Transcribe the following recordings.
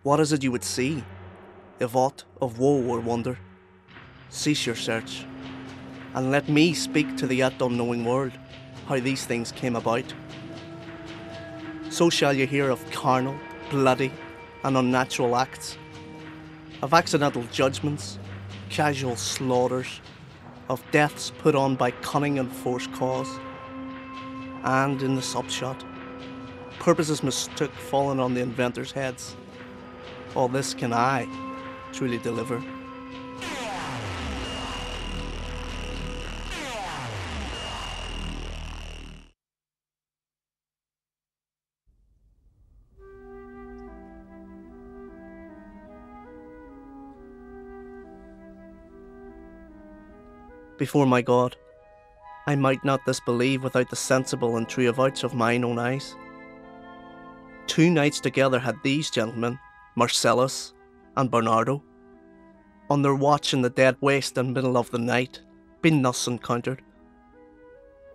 What is it you would see, if aught of woe or wonder? Cease your search, and let me speak to the yet unknowing world how these things came about. So shall you hear of carnal, bloody, and unnatural acts, of accidental judgments, casual slaughters, of deaths put on by cunning and forced cause, and in this upshot, purposes mistook fallen on the inventors' heads. All this can I truly deliver. Before my God, I might not disbelieve without the sensible and true avouch of mine own eyes. 2 nights together had these gentlemen, Marcellus and Bernardo, on their watch in the dead waste and middle of the night, been thus encountered.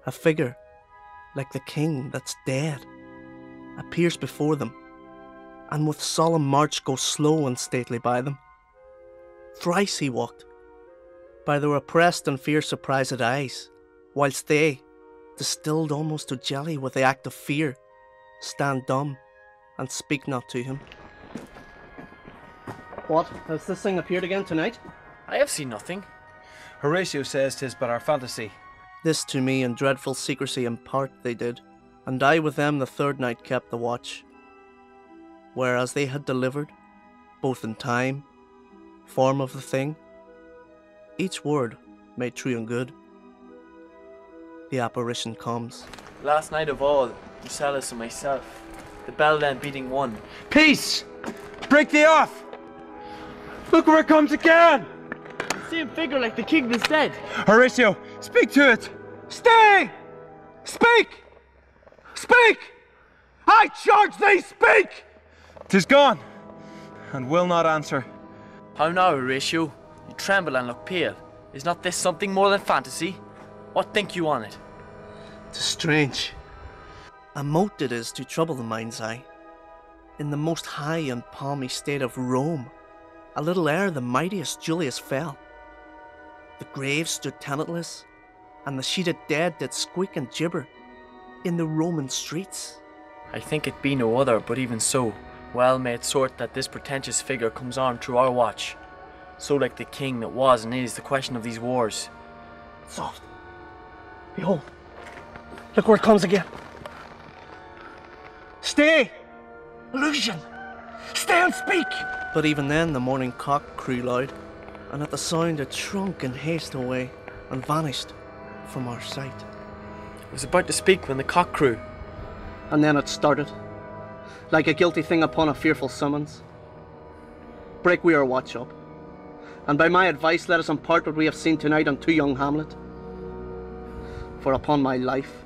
A figure, like the king that's dead, appears before them, and with solemn march goes slow and stately by them. Thrice he walked, by their oppressed and fear-surprised eyes, whilst they, distilled almost to jelly with the act of fear, stand dumb and speak not to him. What? Has this thing appeared again tonight? I have seen nothing. Horatio says 'tis but our fantasy. This to me in dreadful secrecy impart they did, and I with them the 3rd night kept the watch. Whereas they had delivered, both in time, form of the thing, each word made true and good. The apparition comes. Last night of all, Marcellus and myself, the bell then beating 1. Peace! Break thee off! Look where it comes again! Same figure like the king was dead. Horatio, speak to it! Stay! Speak! Speak! I charge thee, speak! 'Tis gone, and will not answer. How now, Horatio? You tremble and look pale. Is not this something more than fantasy? What think you on it? 'Tis strange. A mote it is to trouble the mind's eye. In the most high and palmy state of Rome, a little ere the mightiest Julius fell, the graves stood tenantless, and the sheeted dead did squeak and gibber in the Roman streets. I think it be no other, but even so, well may it sort that this pretentious figure comes on through our watch. So like the king that was and is the question of these wars. Soft. Behold. Look where it comes again. Stay! Illusion! Stay and speak! But even then the morning cock crew loud, and at the sound it shrunk in haste away and vanished from our sight. I was about to speak when the cock crew. And then it started, like a guilty thing upon a fearful summons. Break we our watch up, and by my advice let us impart what we have seen tonight unto young Hamlet. For upon my life,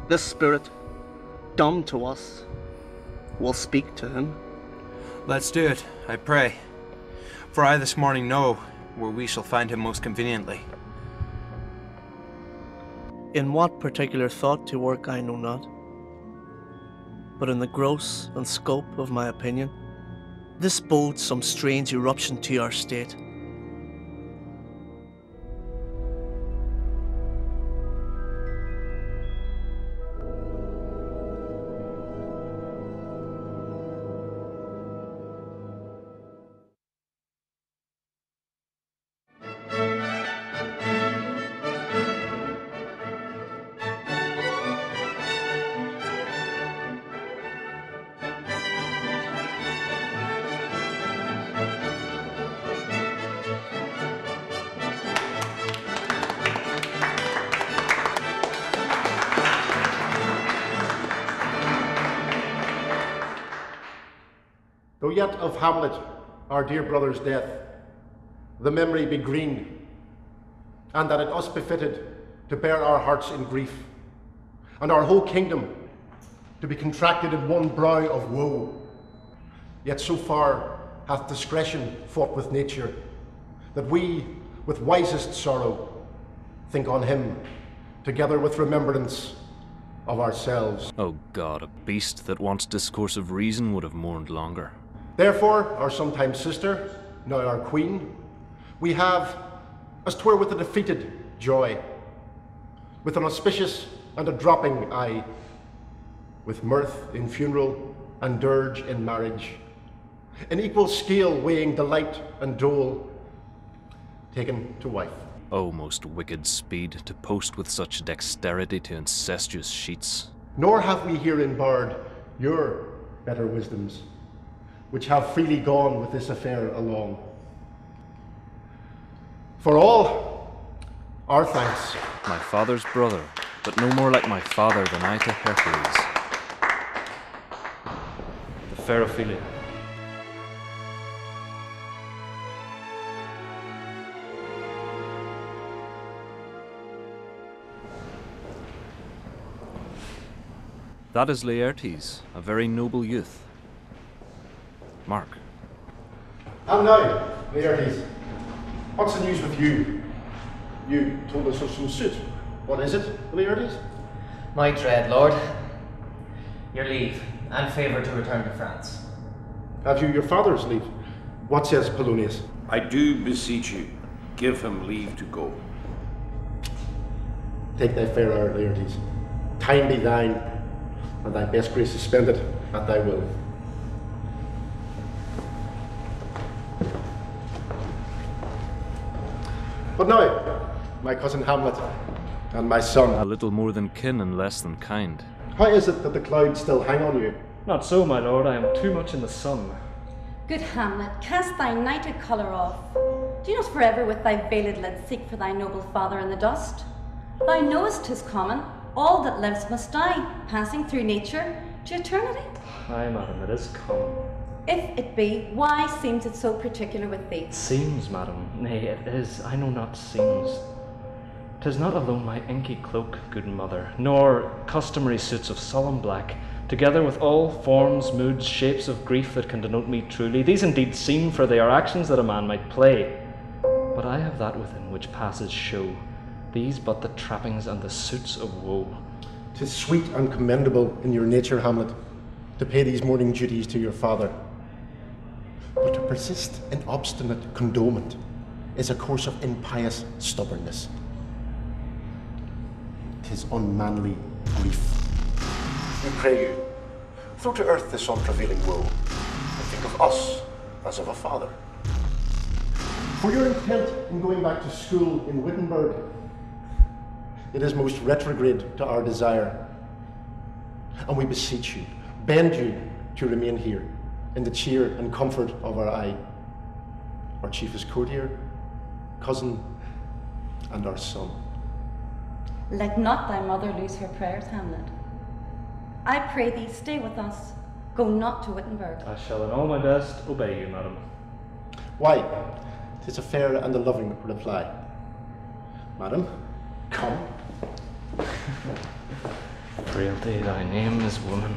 this spirit, dumb to us, will speak to him. Let's do it, I pray. For I this morning know where we shall find him most conveniently. In what particular thought to work I know not, but in the gross and scope of my opinion, this bodes some strange eruption to our state. Though yet of Hamlet, our dear brother's death, the memory be green, and that it us befitted to bear our hearts in grief, and our whole kingdom to be contracted in one brow of woe. Yet so far hath discretion fought with nature, that we, with wisest sorrow, think on him, together with remembrance of ourselves. Oh God, a beast that wants discourse of reason would have mourned longer. Therefore, our sometime sister, now our queen, we have, as 'twere with a defeated joy, with an auspicious and a dropping eye, with mirth in funeral and dirge in marriage, in equal scale weighing delight and dole, taken to wife. O most wicked speed, to post with such dexterity to incestuous sheets. Nor have we herein barred your better wisdoms, which have freely gone with this affair along. For all our thanks. My father's brother, but no more like my father than I to Hercules. The fair Ophelia. That is Laertes, a very noble youth. Mark. And now, Laertes, what's the news with you? You told us of some suit. What is it, Laertes? My dread lord, your leave and favour to return to France. Have you your father's leave? What says Polonius? I do beseech you, give him leave to go. Take thy fair hour, Laertes. Time be thine, and thy best grace suspended at thy will. But now, my cousin Hamlet and my son. A little more than kin and less than kind. How is it that the clouds still hang on you? Not so, my lord, I am too much in the sun. Good Hamlet, cast thy nighted colour off. Do not forever with thy veiled lid seek for thy noble father in the dust. Thou knowest 'tis common, all that lives must die, passing through nature to eternity. Aye, madam, it is common. If it be, why seems it so particular with thee? Seems, madam, nay, it is, I know not seems. 'Tis not alone my inky cloak, good mother, nor customary suits of solemn black, together with all forms, moods, shapes of grief that can denote me truly. These indeed seem, for they are actions that a man might play. But I have that within which passes show, these but the trappings and the suits of woe. 'Tis sweet and commendable in your nature, Hamlet, to pay these morning duties to your father. But to persist in obstinate condonement is a course of impious stubbornness. 'Tis unmanly grief. We pray you, throw to earth this unprevailing woe, and think of us as of a father. For your intent in going back to school in Wittenberg, it is most retrograde to our desire. And we beseech you, bend you to remain here in the cheer and comfort of our eye, our chiefest courtier, cousin, and our son. Let not thy mother lose her prayers, Hamlet. I pray thee, stay with us. Go not to Wittenberg. I shall in all my best obey you, madam. Why, 'tis a fair and a loving reply. Madam, come. Frailty, thy name is woman.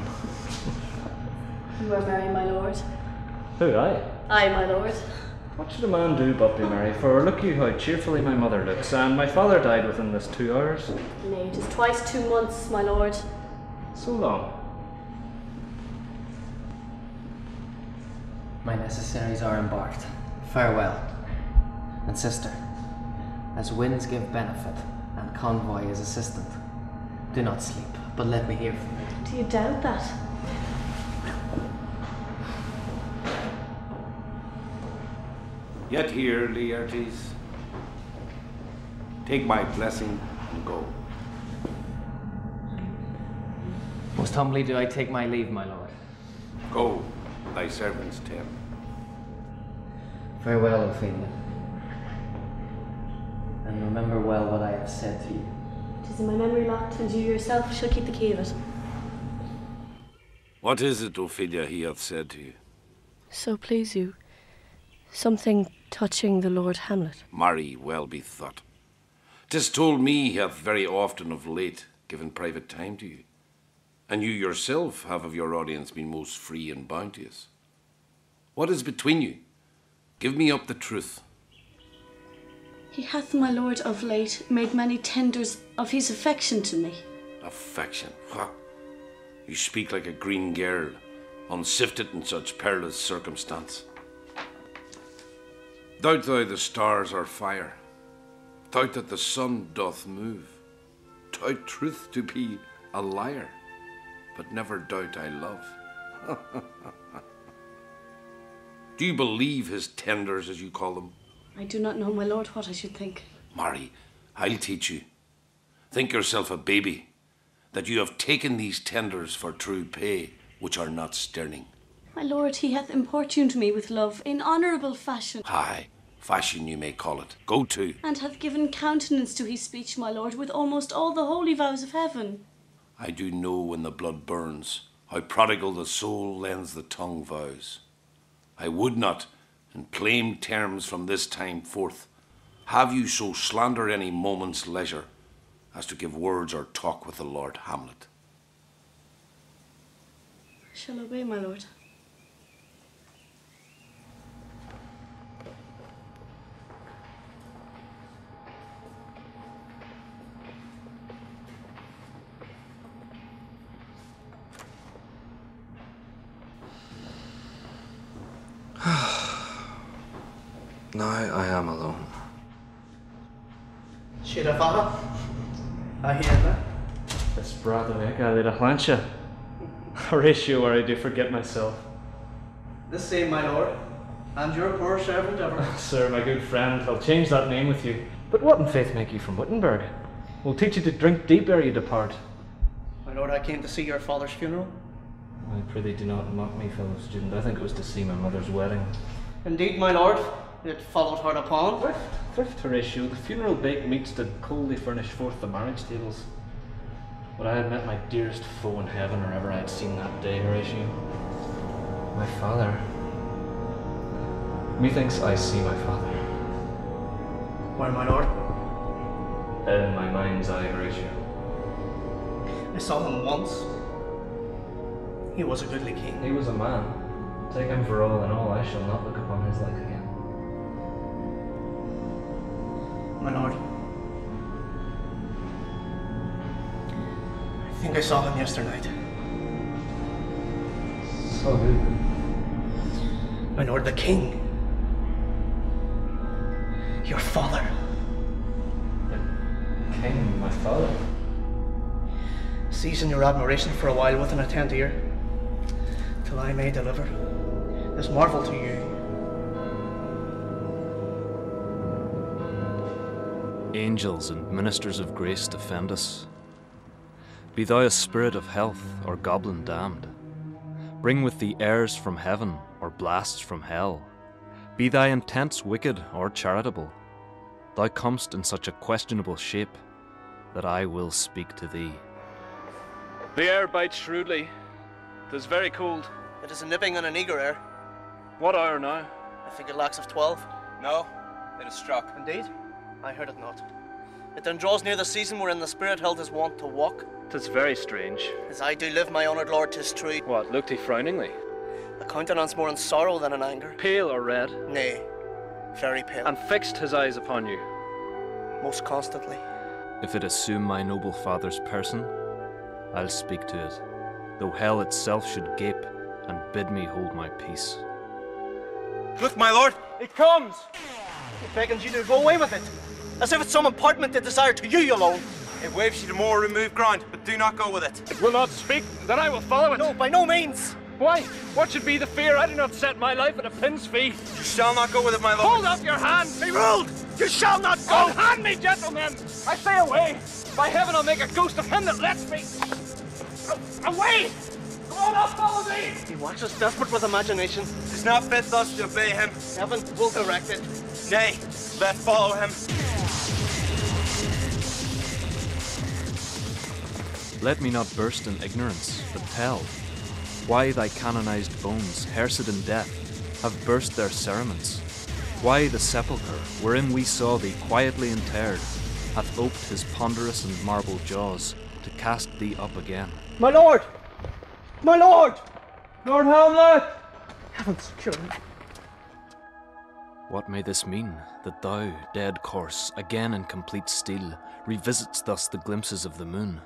You are merry, my lord. Who, I? Aye, my lord. What should a man do but be merry? For look you how cheerfully my mother looks, and my father died within this 2 hours. Nay, it is twice 2 months, my lord. So long. My necessaries are embarked. Farewell. And sister, as winds give benefit, and convoy is assistant, do not sleep, but let me hear from you. Do you doubt that? Yet here, Laertes, take my blessing and go. Most humbly do I take my leave, my lord. Go, thy servants tell. Farewell, Ophelia. And remember well what I have said to you. 'Tis in my memory locked, and you yourself shall keep the key of it. What is it, Ophelia, he hath said to you? So please you, something touching the Lord Hamlet. Marry, well bethought. 'Tis told me he hath very often of late given private time to you, and you yourself have of your audience been most free and bounteous. What is between you? Give me up the truth. He hath, my lord, of late made many tenders of his affection to me. Affection? Ha! You speak like a green girl, unsifted in such perilous circumstance. Doubt thou the stars are fire, doubt that the sun doth move, doubt truth to be a liar, but never doubt I love. Do you believe his tenders, as you call them? I do not know, my lord, what I should think. Marry, I'll teach you. Think yourself a baby, that you have taken these tenders for true pay, which are not sterling. My lord, he hath importuned me with love in honourable fashion. Aye, fashion you may call it. Go to. And hath given countenance to his speech, my lord, with almost all the holy vows of heaven. I do know when the blood burns, how prodigal the soul lends the tongue vows. I would not, in plain terms from this time forth, have you so slander any moment's leisure as to give words or talk with the Lord Hamlet. I shall obey, my lord. Now I am alone. Shirafara, I hear that. This brother, I did a plancha. Horatio, or I do forget myself. The same, my lord, and your poor servant ever. Sir, my good friend, I'll change that name with you. But what in faith make you from Wittenberg? We'll teach you to drink deep ere you depart. My lord, I came to see your father's funeral. I prithee do not mock me, fellow student. I think it was to see my mother's wedding. Indeed, my lord, it followed hard upon. Thrift, Horatio. The funeral bake meats did coldly furnish forth the marriage tables. But I had met my dearest foe in heaven, or ever I had seen that day, Horatio. My father. Methinks I see my father. Where, my lord? In my mind's eye, Horatio. I saw him once. He was a goodly king. He was a man. Take him for all in all, I shall not look upon his like again. My lord, I think I saw him yesternight. Saw who? My lord, the king. Your father. The king, my father? Season your admiration for a while with an attent ear, till I may deliver this marvel to you. Angels and ministers of grace defend us. Be thou a spirit of health or goblin damned. Bring with thee airs from heaven or blasts from hell. Be thy intents wicked or charitable. Thou comest in such a questionable shape that I will speak to thee. The air bites shrewdly. 'Tis very cold. It is a nipping and an eager air. What hour now? I think it lacks of 12. No, it is struck. Indeed? I heard it not. It then draws near the season wherein the spirit held his wont to walk. 'Tis very strange. As I do live, my honoured lord, 'tis true. What, looked he frowningly? A countenance more in sorrow than in anger. Pale or red? Nay, very pale. And fixed his eyes upon you? Most constantly. If it assume my noble father's person, I'll speak to it, though hell itself should gape and bid me hold my peace. Look, my lord, it comes! It beckons you to go away with it, as if it's some apartment it desire to you alone. It waves you to more removed ground, but do not go with it. It will not speak, then I will follow it. No, by no means. Why? What should be the fear? I do not set my life at a pin's fee. You shall not go with it, my lord. Hold up your hand! Be ruled! You shall not go! Unhand me, gentlemen! I say away! By heaven, I'll make a ghost of him that lets me! Away! Come on up, follow me! He waxes desperate with imagination. It is not fit thus to obey him. Heaven will direct it. Nay, let follow him. Let me not burst in ignorance, but tell why thy canonized bones, hersed in death, have burst their cerements. Why the sepulchre, wherein we saw thee quietly interred, hath oped his ponderous and marble jaws to cast thee up again. My lord! My lord! Lord Hamlet! Heaven secure me. What may this mean, that thou, dead corse, again in complete steel, revisits thus the glimpses of the moon?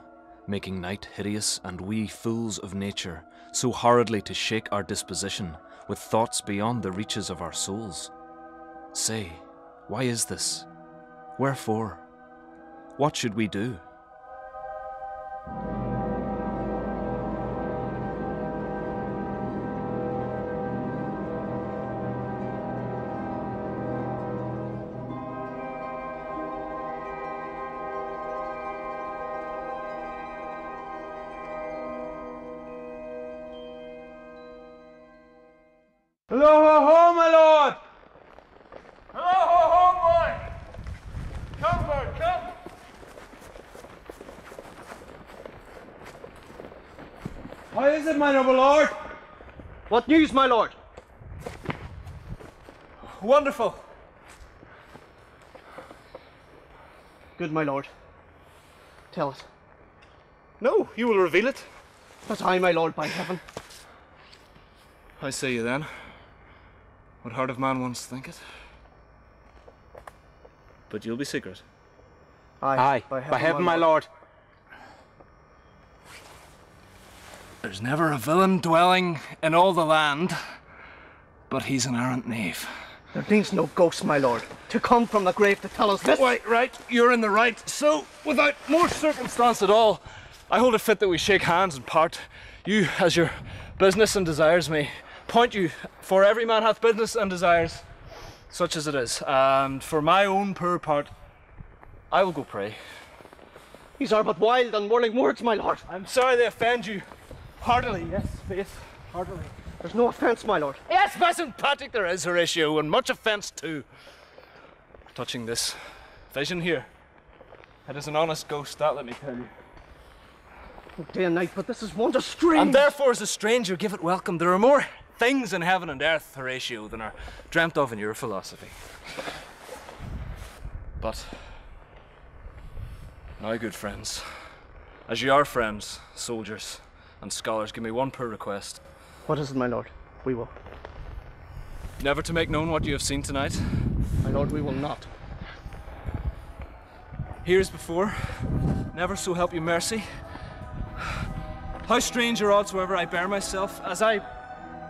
making night hideous and we fools of nature, so horridly to shake our disposition with thoughts beyond the reaches of our souls? Say, why is this? Wherefore? What should we do? Hello, ho, ho, my lord! Hello, ho, ho, boy! Come, bird, come! How is it, my noble lord? What news, my lord? Wonderful. Good, my lord. Tell it. No, you will reveal it. But I, my lord, by heaven. I say you then. What heart of man wants thinketh? But you'll be secret. Aye, by heaven, my lord. There's never a villain dwelling in all the land, but he's an arrant knave. There needs no ghost, my lord, to come from the grave to tell us this. Why, right, you're in the right. So, without more circumstance at all, I hold it fit that we shake hands and part. You, as your business and desires may point you, for every man hath business and desires, such as it is. And for my own poor part, I will go pray. These are but wild and whirling words, my lord. I'm sorry they offend you. Heartily, yes, faith, heartily. There's no offence, my lord. Yes, Mason Patrick, there is, Horatio, and much offence too. Touching this vision here, it is an honest ghost, that let me tell you. Day and night, but this is wonder strange. And therefore, as a stranger, give it welcome. There are more things in heaven and earth, Horatio, than are dreamt of in your philosophy. But now, good friends, as you are friends, soldiers and scholars, give me one poor request. What is it, my lord? We will. Never to make known what you have seen tonight. My lord, we will not. Here's before, never so help you mercy. How strange or odd soever I bear myself, as I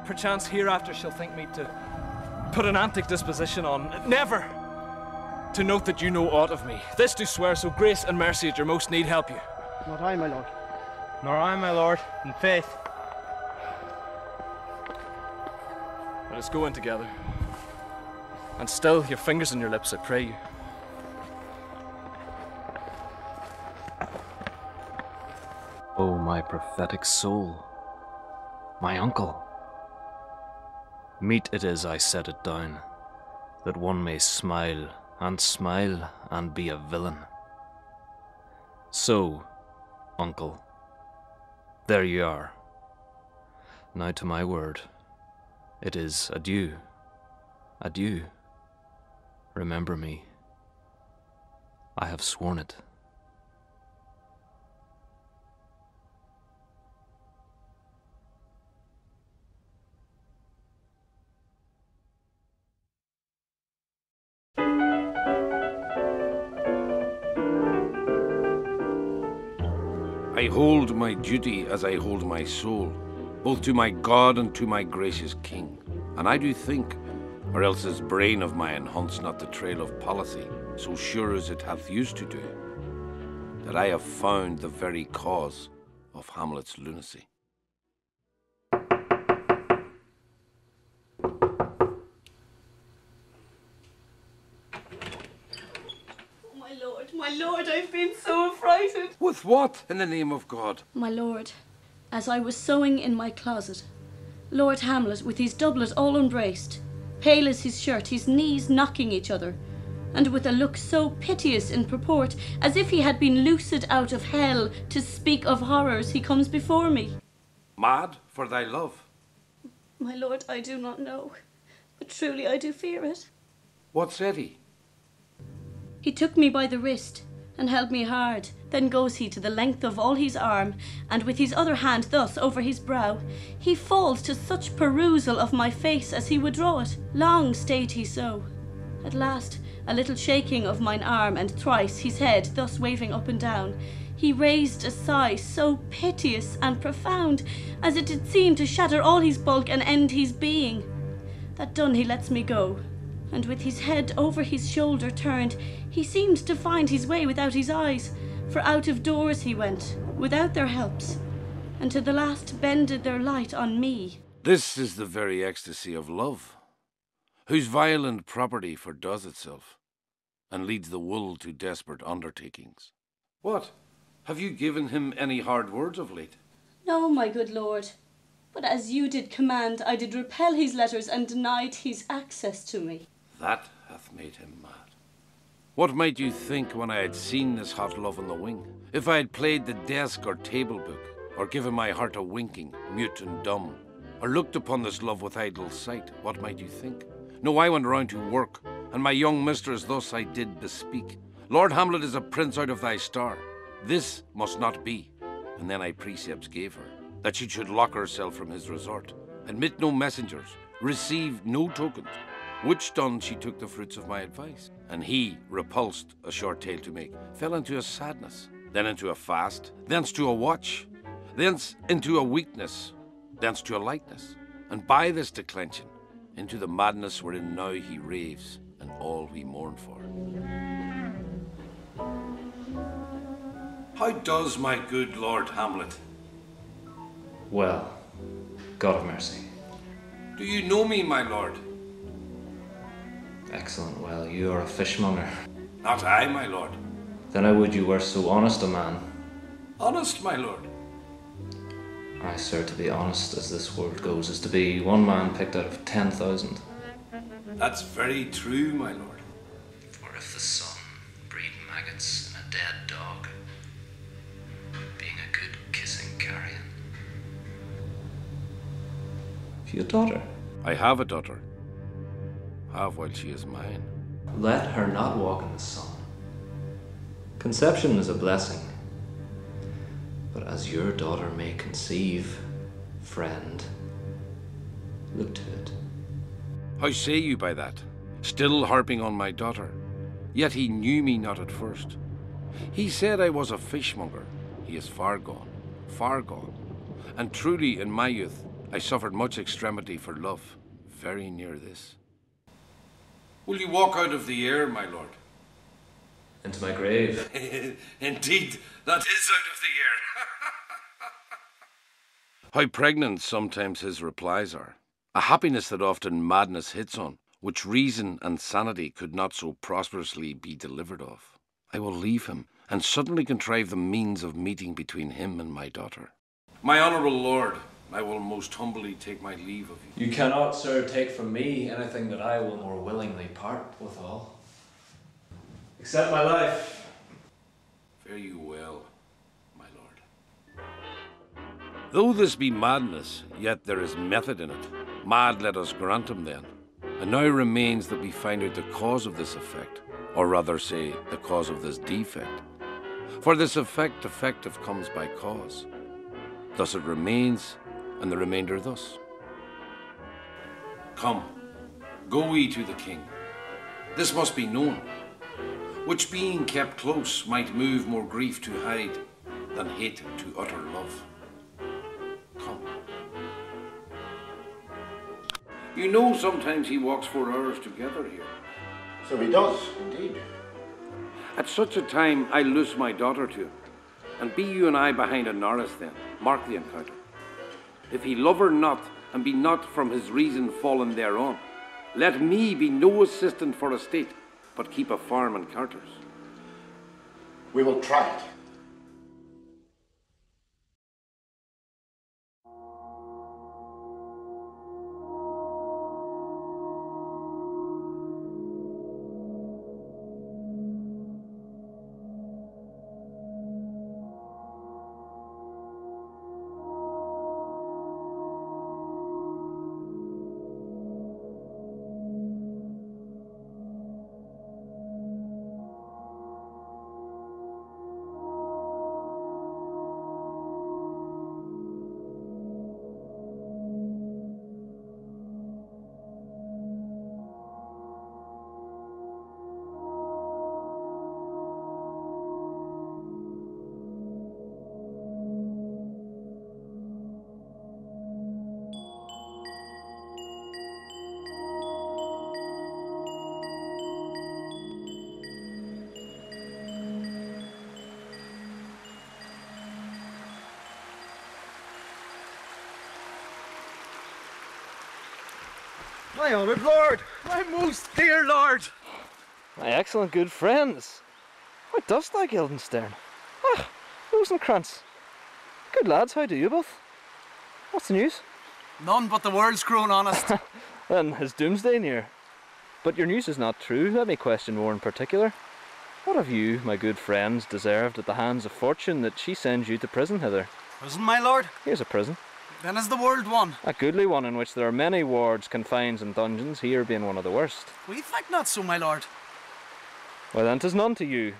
perchance hereafter shall think me to put an antic disposition on, never to note that you know aught of me. This do swear, so grace and mercy at your most need help you. Not I, my lord. Nor I, my lord, in faith. Let us go in together. And still your fingers on your lips, I pray you. O my prophetic soul, my uncle. Meet it is I set it down, that one may smile and be a villain. So, uncle, there you are. Now to my word, it is adieu, adieu. Remember me. I have sworn it. I hold my duty as I hold my soul, both to my God and to my gracious King. And I do think, or else this brain of mine hunts not the trail of policy, so sure as it hath used to do, that I have found the very cause of Hamlet's lunacy. My lord, I've been so affrighted. With what, in the name of God? My lord, as I was sewing in my closet, Lord Hamlet, with his doublet all unbraced, pale as his shirt, his knees knocking each other, and with a look so piteous in purport, as if he had been loosed out of hell to speak of horrors, he comes before me. Mad for thy love? My lord, I do not know, but truly I do fear it. What said he? He took me by the wrist and held me hard. Then goes he to the length of all his arm, and with his other hand thus over his brow, he falls to such perusal of my face as he would draw it. Long stayed he so. At last, a little shaking of mine arm, and thrice his head thus waving up and down, he raised a sigh so piteous and profound, as it did seem to shatter all his bulk and end his being. That done, he lets me go, and with his head over his shoulder turned, he seemed to find his way without his eyes, for out of doors he went, without their helps, and to the last bended their light on me. This is the very ecstasy of love, whose violent property fordoes itself, and leads the wool to desperate undertakings. What? Have you given him any hard words of late? No, my good lord, but as you did command, I did repel his letters and denied his access to me. That hath made him mad. What might you think when I had seen this hot love on the wing? If I had played the desk or table book, or given my heart a winking, mute and dumb, or looked upon this love with idle sight, what might you think? No, I went round to work, and my young mistress thus I did bespeak. Lord Hamlet is a prince out of thy star. This must not be. And then I precepts gave her, that she should lock herself from his resort, admit no messengers, receive no tokens. Which done, she took the fruits of my advice. And he, repulsed, a short tale to make, fell into a sadness, then into a fast, thence to a watch, thence into a weakness, thence to a lightness, and by this declension, into the madness wherein now he raves, and all we mourn for. How does my good Lord Hamlet? Well, God of mercy. Do you know me, my lord? Excellent. Well, you are a fishmonger. Not I, my lord. Then I would you were so honest a man. Honest, my lord. Aye, sir, to be honest as this world goes is to be one man picked out of 10,000. That's very true, my lord. For if the sun breed maggots in a dead dog, being a good kissing carrion. Have you a daughter? I have a daughter. Have while she is mine. Let her not walk in the sun. Conception is a blessing. But as your daughter may conceive, friend, look to it. How say you by that? Still harping on my daughter. Yet he knew me not at first. He said I was a fishmonger. He is far gone, far gone. And truly in my youth I suffered much extremity for love, very near this. Will you walk out of the air, my lord? Into my grave. Indeed, that is out of the air. How pregnant sometimes his replies are. A happiness that often madness hits on, which reason and sanity could not so prosperously be delivered of. I will leave him, and suddenly contrive the means of meeting between him and my daughter. My honourable lord, I will most humbly take my leave of you. You cannot, sir, take from me anything that I will more willingly part withal. Except my life. Fare you well, my lord. Though this be madness, yet there is method in it. Mad let us grant him then. And now remains that we find out the cause of this effect, or rather say, the cause of this defect. For this effect effective comes by cause. Thus it remains, and the remainder thus. Come, go we to the king. This must be known, which being kept close might move more grief to hide than hate to utter love. Come. You know sometimes he walks 4 hours together here. So he does, indeed. At such a time I loose my daughter to him, and be you and I behind a Norris then, mark the encounter. If he love her not, and be not from his reason fallen thereon, let me be no assistant for a state, but keep a farm and carters. We will try it. My honoured lord! My most dear lord! My excellent good friends! How dost thou, Guildenstern? Ah, Rosencrantz! Good lads, how do you both? What's the news? None but the world's grown honest. Then is doomsday near. But your news is not true. Let me question more in particular. What have you, my good friends, deserved at the hands of fortune that she sends you to prison hither? Prison, my lord? Here's a prison. Then is the world one? A goodly one in which there are many wards, confines and dungeons, here being one of the worst. We think not so, my lord. Well then, 'tis none to you.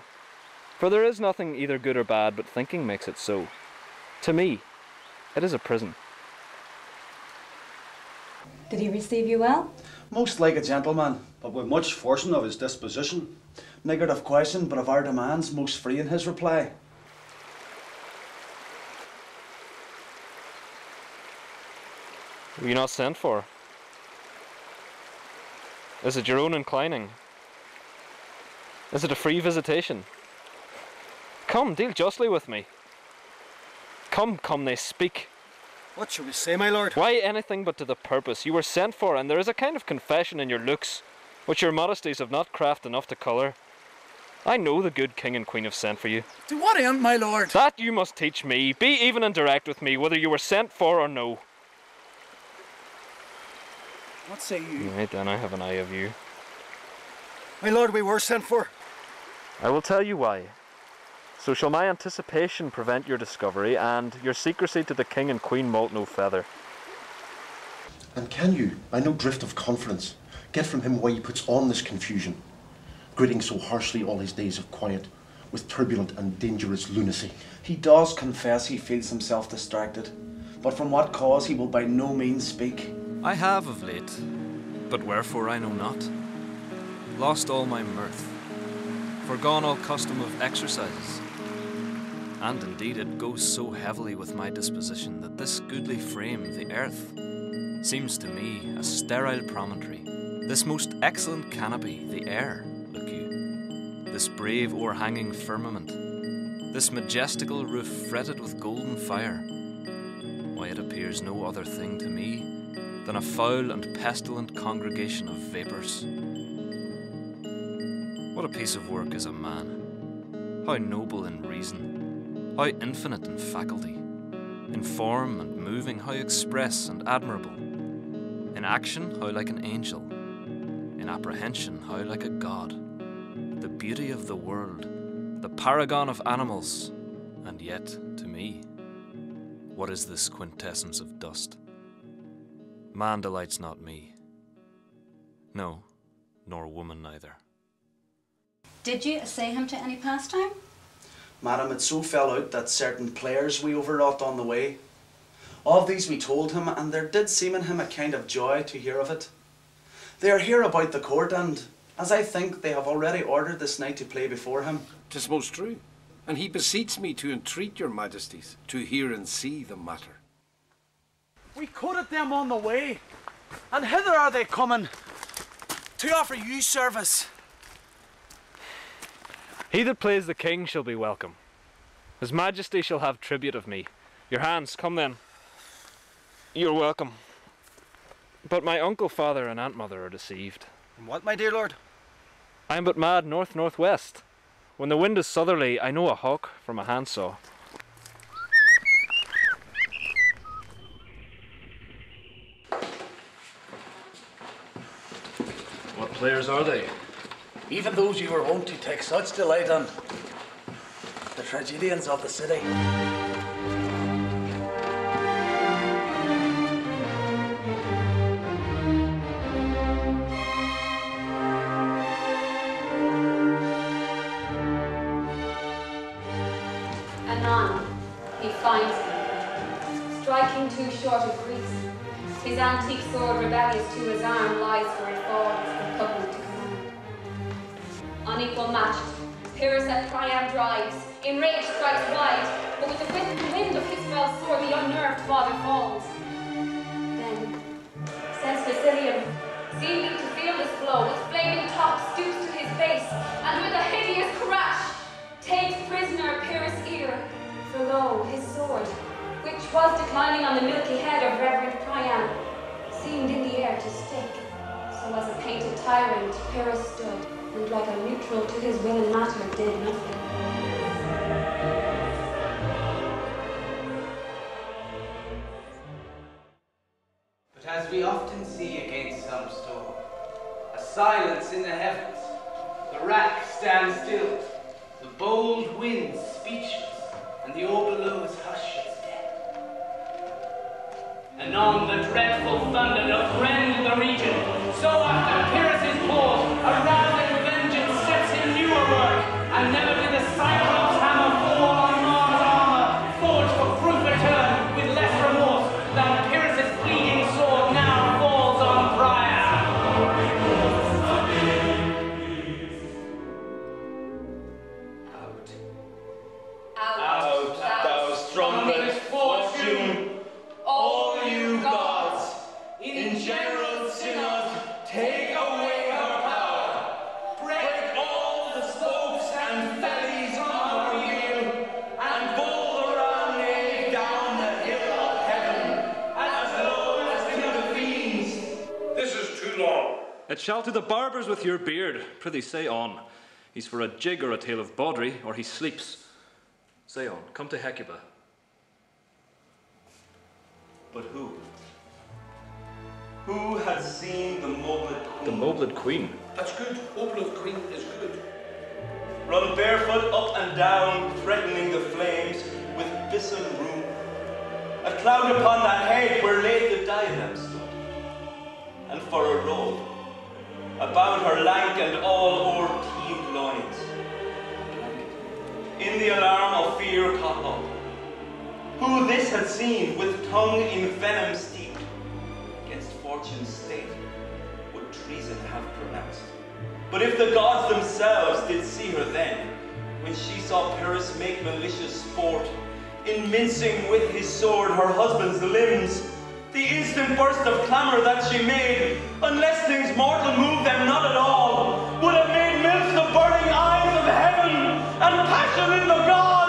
For there is nothing either good or bad, but thinking makes it so. To me, it is a prison. Did he receive you well? Most like a gentleman, but with much fortune of his disposition. Niggard of question, but of our demands most free in his reply. Were you not sent for? Is it your own inclining? Is it a free visitation? Come, deal justly with me. Come, they speak. What shall we say, my lord? Why anything but to the purpose? You were sent for, and there is a kind of confession in your looks, which your modesties have not craft enough to colour. I know the good king and queen have sent for you. To what end, my lord? That you must teach me. Be even and direct with me, whether you were sent for or no. What say you? Right then, I have an eye of you. My lord, we were sent for. I will tell you why. So shall my anticipation prevent your discovery, and your secrecy to the king and queen moult no feather. And can you, by no drift of conference, get from him why he puts on this confusion, greeting so harshly all his days of quiet, with turbulent and dangerous lunacy? He does confess he feels himself distracted, but from what cause he will by no means speak. I have of late, but wherefore I know not, lost all my mirth, forgone all custom of exercises. And indeed it goes so heavily with my disposition that this goodly frame, the earth, seems to me a sterile promontory. This most excellent canopy, the air, look you, this brave o'erhanging firmament, this majestical roof fretted with golden fire, why it appears no other thing to me than a foul and pestilent congregation of vapours. What a piece of work is a man! How noble in reason! How infinite in faculty, in form and moving, how express and admirable, in action, how like an angel, in apprehension, how like a god, the beauty of the world, the paragon of animals, and yet, to me, what is this quintessence of dust? Man delights not me. No, nor woman neither. Did you essay him to any pastime? Madam, it so fell out that certain players we overwrought on the way. Of these we told him, and there did seem in him a kind of joy to hear of it. They are here about the court, and, as I think, they have already ordered this night to play before him. 'Tis most true, and he beseeches me to entreat your majesties to hear and see the matter. We courted them on the way, and hither are they coming to offer you service. He that plays the king shall be welcome. His majesty shall have tribute of me. Your hands, come then. You're welcome. But my uncle, father, and aunt mother are deceived. And what, my dear lord? I am but mad north-northwest. When the wind is southerly, I know a hawk from a handsaw. What players are they? Even those you were wont to take such delight in. The tragedians of the city. Anon, he finds him, striking too short of Greece. His antique sword rebellious to his arm lies where it falls, repugnant to command. Unequal matched, Pyrrhus at Priam drives, in rage strikes wide, but with the wind of his fell sword the unnerved father falls. Then, sends Basilium, seeming to feel this blow, with flaming top stoops to his base, and with a hideous crash, takes prisoner Pyrrhus' ear, for lo, his sword, which was declining on the milky head of Reverend Priam, seemed in the air to stick, So as a painted tyrant, Pyrrhus stood, and like a neutral to his will and matter, did nothing. But as we often see against some storm, a silence in the heavens, the rack stands still, the bold winds speechless, and the all below is hushed as death. Anon the dreadful thunder doth rend the region, so after Pyrrhus' pause, a rousing vengeance sets him newer work, and never did the Cyclops hammer fall on Mars' armor, forged for proof return with less remorse than Pyrrhus' bleeding sword now falls on Priam. Out, thou strongest fortune, all you gods, in general synod, take away her power, break all the spokes and fellies on her wheel, and bowl the round nave down the hill of heaven, as low as to the fiends. This is too long. It shall to the barbers with your beard. Prithee, say on. He's for a jig or a tale of bawdry, or he sleeps. Say on, come to Hecuba. But who? Who had seen the mobled queen? The mobled queen? That's good. Mobled queen is good. Run barefoot up and down, threatening the flames with visceral rune. A cloud upon that head where laid the diadem stood. And for a robe, about her lank and all o'er-teamed loins, in the alarm of fear caught up. Who this had seen, with tongue in venom steeped, against fortune's state, would treason have pronounced. But if the gods themselves did see her then, when she saw Pyrrhus make malicious sport, in mincing with his sword her husband's limbs, the instant burst of clamour that she made, unless things mortal move them not at all, would have made milk the burning eyes of heaven, and passion in the gods!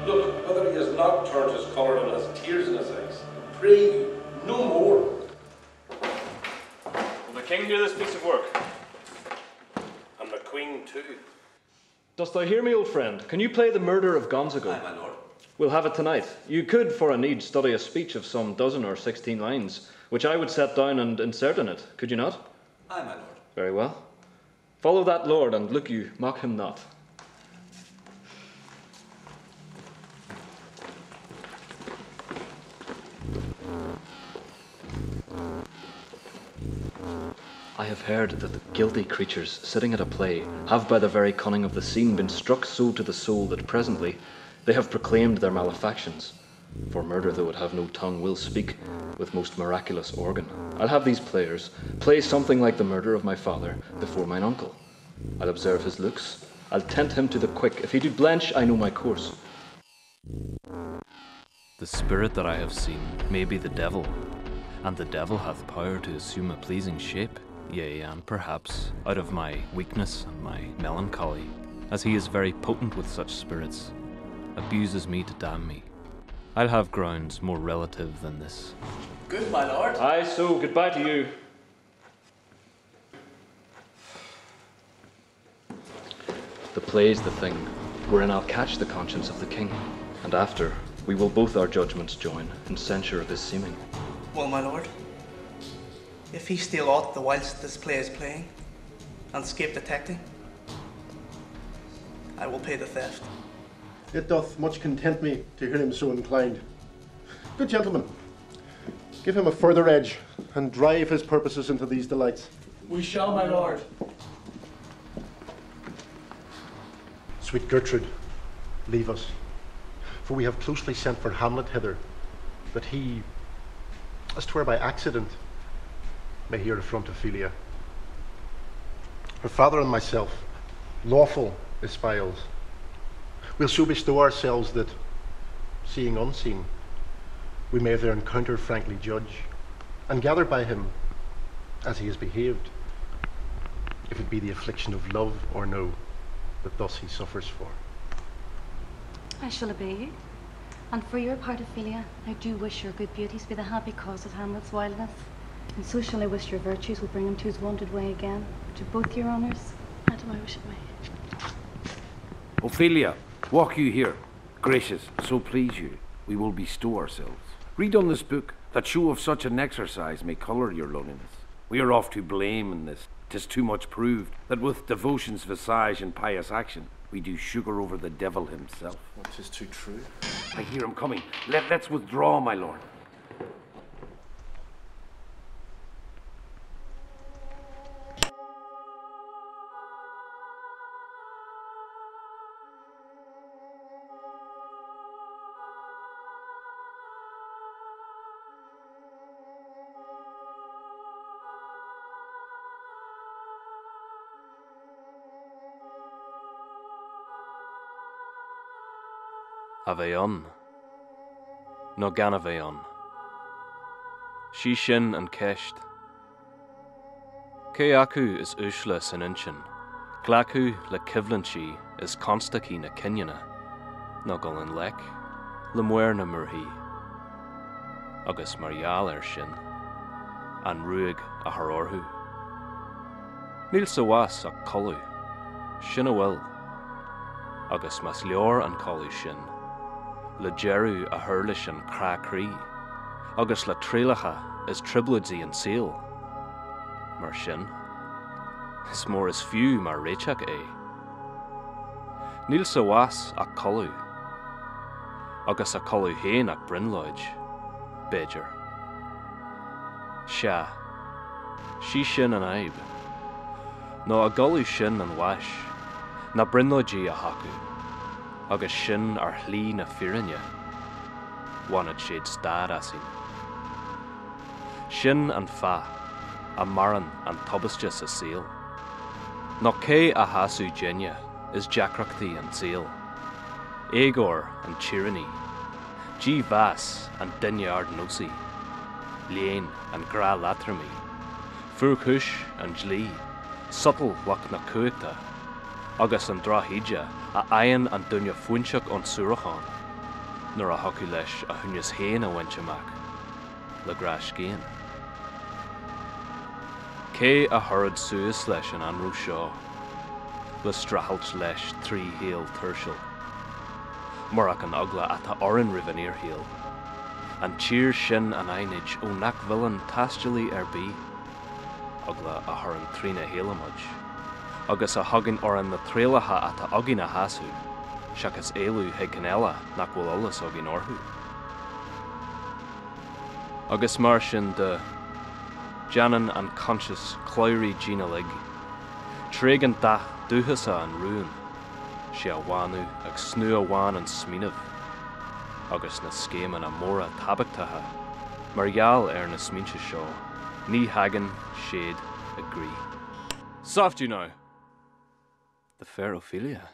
Look, whether he has not turned his colour and has tears in his eyes. Pray you, no more. Will the king do this piece of work? And the queen too. Dost thou hear me, old friend? Can you play the murder of Gonzago? Aye, my lord. We'll have it tonight. You could, for a need, study a speech of some 12 or 16 lines, which I would set down and insert in it, could you not? Aye, my lord. Very well. Follow that lord, and look you, mock him not. I have heard that the guilty creatures sitting at a play have by the very cunning of the scene been struck so to the soul that presently they have proclaimed their malefactions. For murder, though it have no tongue, will speak with most miraculous organ. I'll have these players play something like the murder of my father before mine uncle. I'll observe his looks, I'll tempt him to the quick. If he do blench, I know my course. The spirit that I have seen may be the devil, and the devil hath power to assume a pleasing shape. Yea, and perhaps, out of my weakness and my melancholy, as he is very potent with such spirits, abuses me to damn me. I'll have grounds more relative than this. Good, my lord. Aye, so goodbye to you. The play's the thing, wherein I'll catch the conscience of the king, and after, we will both our judgments join in censure of his seeming. Well, my lord, if he steal aught the whilst this play is playing, and escape detecting, I will pay the theft. It doth much content me to hear him so inclined. Good gentlemen, give him a further edge, and drive his purposes into these delights. We shall, my lord. Sweet Gertrude, leave us, for we have closely sent for Hamlet hither, that he, as 'twere by accident, may here affront Ophelia. Her father and myself, lawful espials, will so bestow ourselves that, seeing unseen, we may their encounter frankly judge, and gather by him as he has behaved, if it be the affliction of love or no that thus he suffers for. I shall obey you. And for your part, Ophelia, I do wish your good beauties be the happy cause of Hamlet's wildness. And so shall I wish your virtues will bring him to his wonted way again, to both your honours. And I wish it may. Ophelia, walk you here. Gracious, so please you, we will bestow ourselves. Read on this book, that show of such an exercise may colour your loneliness. We are oft to blame in this. 'Tis too much proved that with devotion's visage and pious action, we do sugar over the devil himself. Well, 'tis too true. I hear him coming. Let's withdraw, my lord. Aveon, no gan aveon. She shin and kesht. Ke aku is ushla sin inchin. Glaku le kivlanchi is constaki na kinyana. No golin lek, le muer na murhi. Agus marial shin. An ruig a harorhu. Nil sawas a kolu. Shinawil. Agus mas lior an kolu shin. Le Jeru a hurlish and cra-cree, agus le trélacha is tribludzi and seal. Mar sin, is more as few mar rechak Níl sa was a colú, agus a colú héin ach brinlóid, Beidir. Sha, sí sin an aib. No a golú sin an wash, na brinlóidí a haku. Agus sin ar hlí na firinne, wanad siad stad asin. Sin an fa, a maran an tobastus a seal. No cé a hasú genia is jacrachtaí an seal. Aegor an tyranny, G vas an dinyard nosi, Leanne an gra latrami, Furkush an jlí, subtle wak na kuita, agus an drahidja a ayan an dunya fuinseach an surachan, nor a hocu leis a hunyas héin a wenchamak, le grash géin. Cé a hurad suas leis an anrú seo, le strahalt leis trí héal tertial, mar ac an ogla at a orin riveneer héal, an cheer sin an einid o nac villain tasjali bí, ogla a huran trína hélamaj, agus a hagin oran na trélacha at a ogin a hasú, shakas élu he canela nac will olas ogin orhu. Agus mar sin de Janan an conscious cloirí Ginalig, Tregan da duhasa an ruin, she a wanu ag snu a wan an sminav, agus na skeman a mora tabaktaha, Marial na smincha shaw, ni hagan shade agree. Soft you know. The fair Ophelia.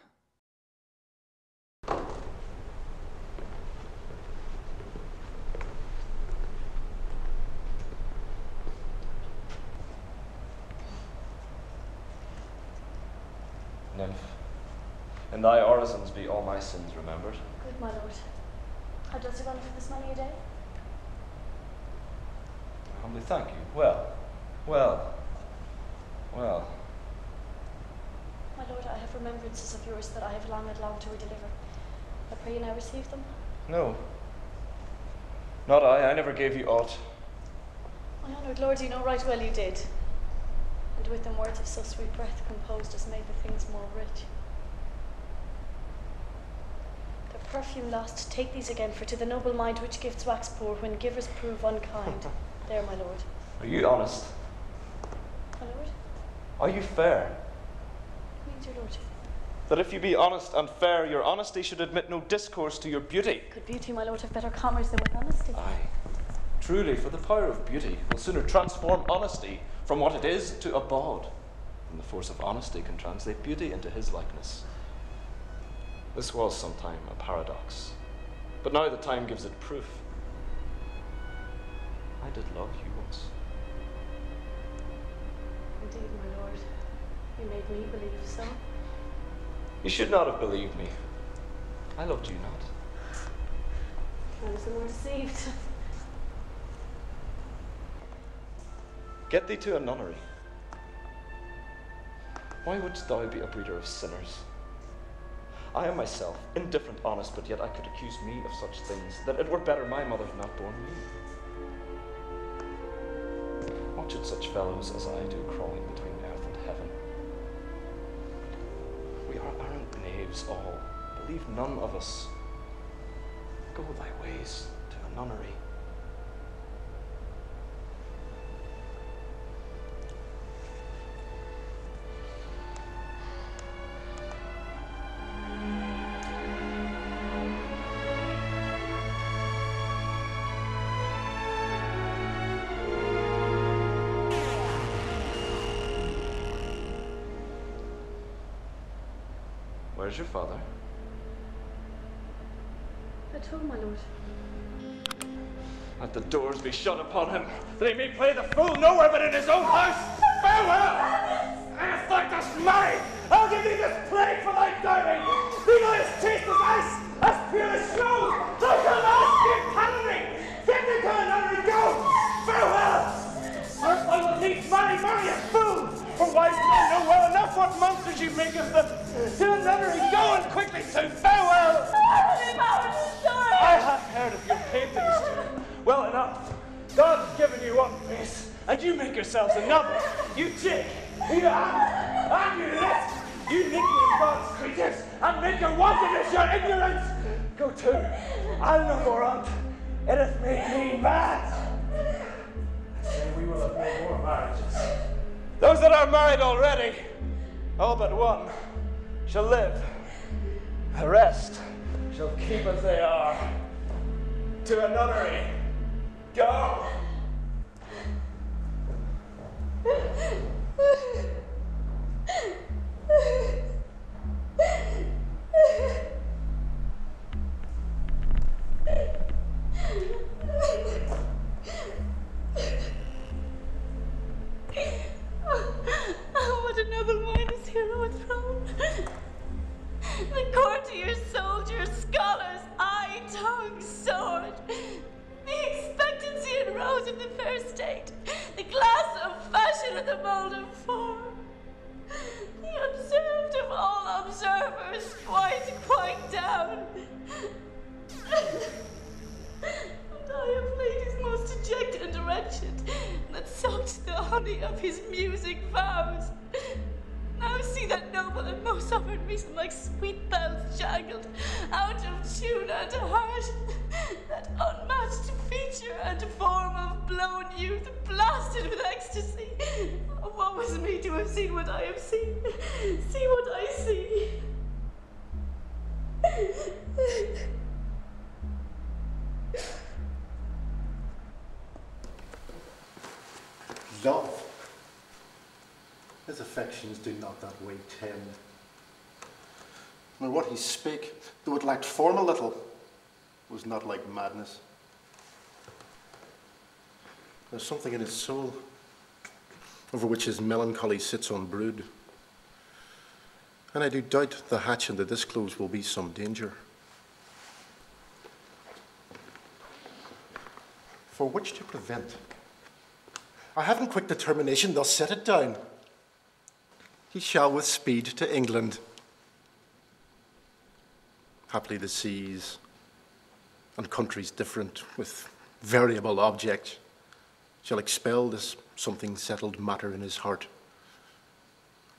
Nymph, in thy orisons be all my sins remembered. Good, my lord. How does it run for this money a day? Humbly thank you. Well. My lord, I have remembrances of yours that I have long to redeliver. I pray you now receive them. No. Not I. I never gave you aught. My honoured lord, you know right well you did. And with them words of so sweet breath composed as made the things more rich. Their perfume lost, take these again, for to the noble mind which gifts wax poor when givers prove unkind. There, my lord. Are you honest? My lord? Are you fair? Means your lordship. That if you be honest and fair, your honesty should admit no discourse to your beauty. Could beauty, my lord, have better commerce than with honesty? Aye. Truly, for the power of beauty will sooner transform honesty from what it is to a bawd, than the force of honesty can translate beauty into his likeness. This was sometime a paradox, but now the time gives it proof. I did love you once. Indeed, my lord, you made me believe so. You should not have believed me. I loved you not. I was the more deceived. Get thee to a nunnery. Why wouldst thou be a breeder of sinners? I am myself indifferent, honest, but yet I could accuse me of such things, that it were better my mother had not borne me. What should such fellows as I do crawling between earth and heaven? We are arrant knaves all, believe none of us. Go thy ways to a nunnery. Where's your father? At home, my lord. Let the doors be shut upon him, that he may play the fool nowhere but in his own house. Farewell! If thou dost marry, I'll give thee this plague for thy doubting. Be thou as chaste as ice, as pure as snow. Thou shalt not give cannoning. Get thee to a nunnery, go! Farewell! First I will needs marry a fool, for wise men know well enough what monsters you make of them. To a nunnery, go and quickly soon. Farewell! I have heard of your paintings too. Well enough. God's given you one face, and you make yourselves another. You tick, you and you list. You nickname God's creatures, and make your wantonness your ignorance. Go to. I'll no more on't. It hath made me mad. I say we will have no more marriages. Those that are married already, all but one, shall live. The rest shall keep as they are. To a nunnery. Go! What a noble mind is hero enthroned. The courtiers, soldiers, scholars, eye, tongue, sword. The expectancy and rose of the fair state. The glass of fashion and the mold of form. The observed of all observers, quite down. And I have ladies most dejected and wretched, that sucked the honey of his music vows. Now see that noble and most offered reason like sweet bells jangled, out of tune and harsh, that unmatched feature and form of blown youth blasted with ecstasy. Woe is me to have seen what I have seen. See what I see. Love. His affections do not that way tend. Nor what he spake, though it lacked form a little, was not like madness. There's something in his soul over which his melancholy sits on brood. And I do doubt the hatch and the disclose will be some danger. For which to prevent? I haven't quick determination, thus set it down. He shall with speed to England. Haply the seas and countries different, with variable objects, shall expel this something settled matter in his heart,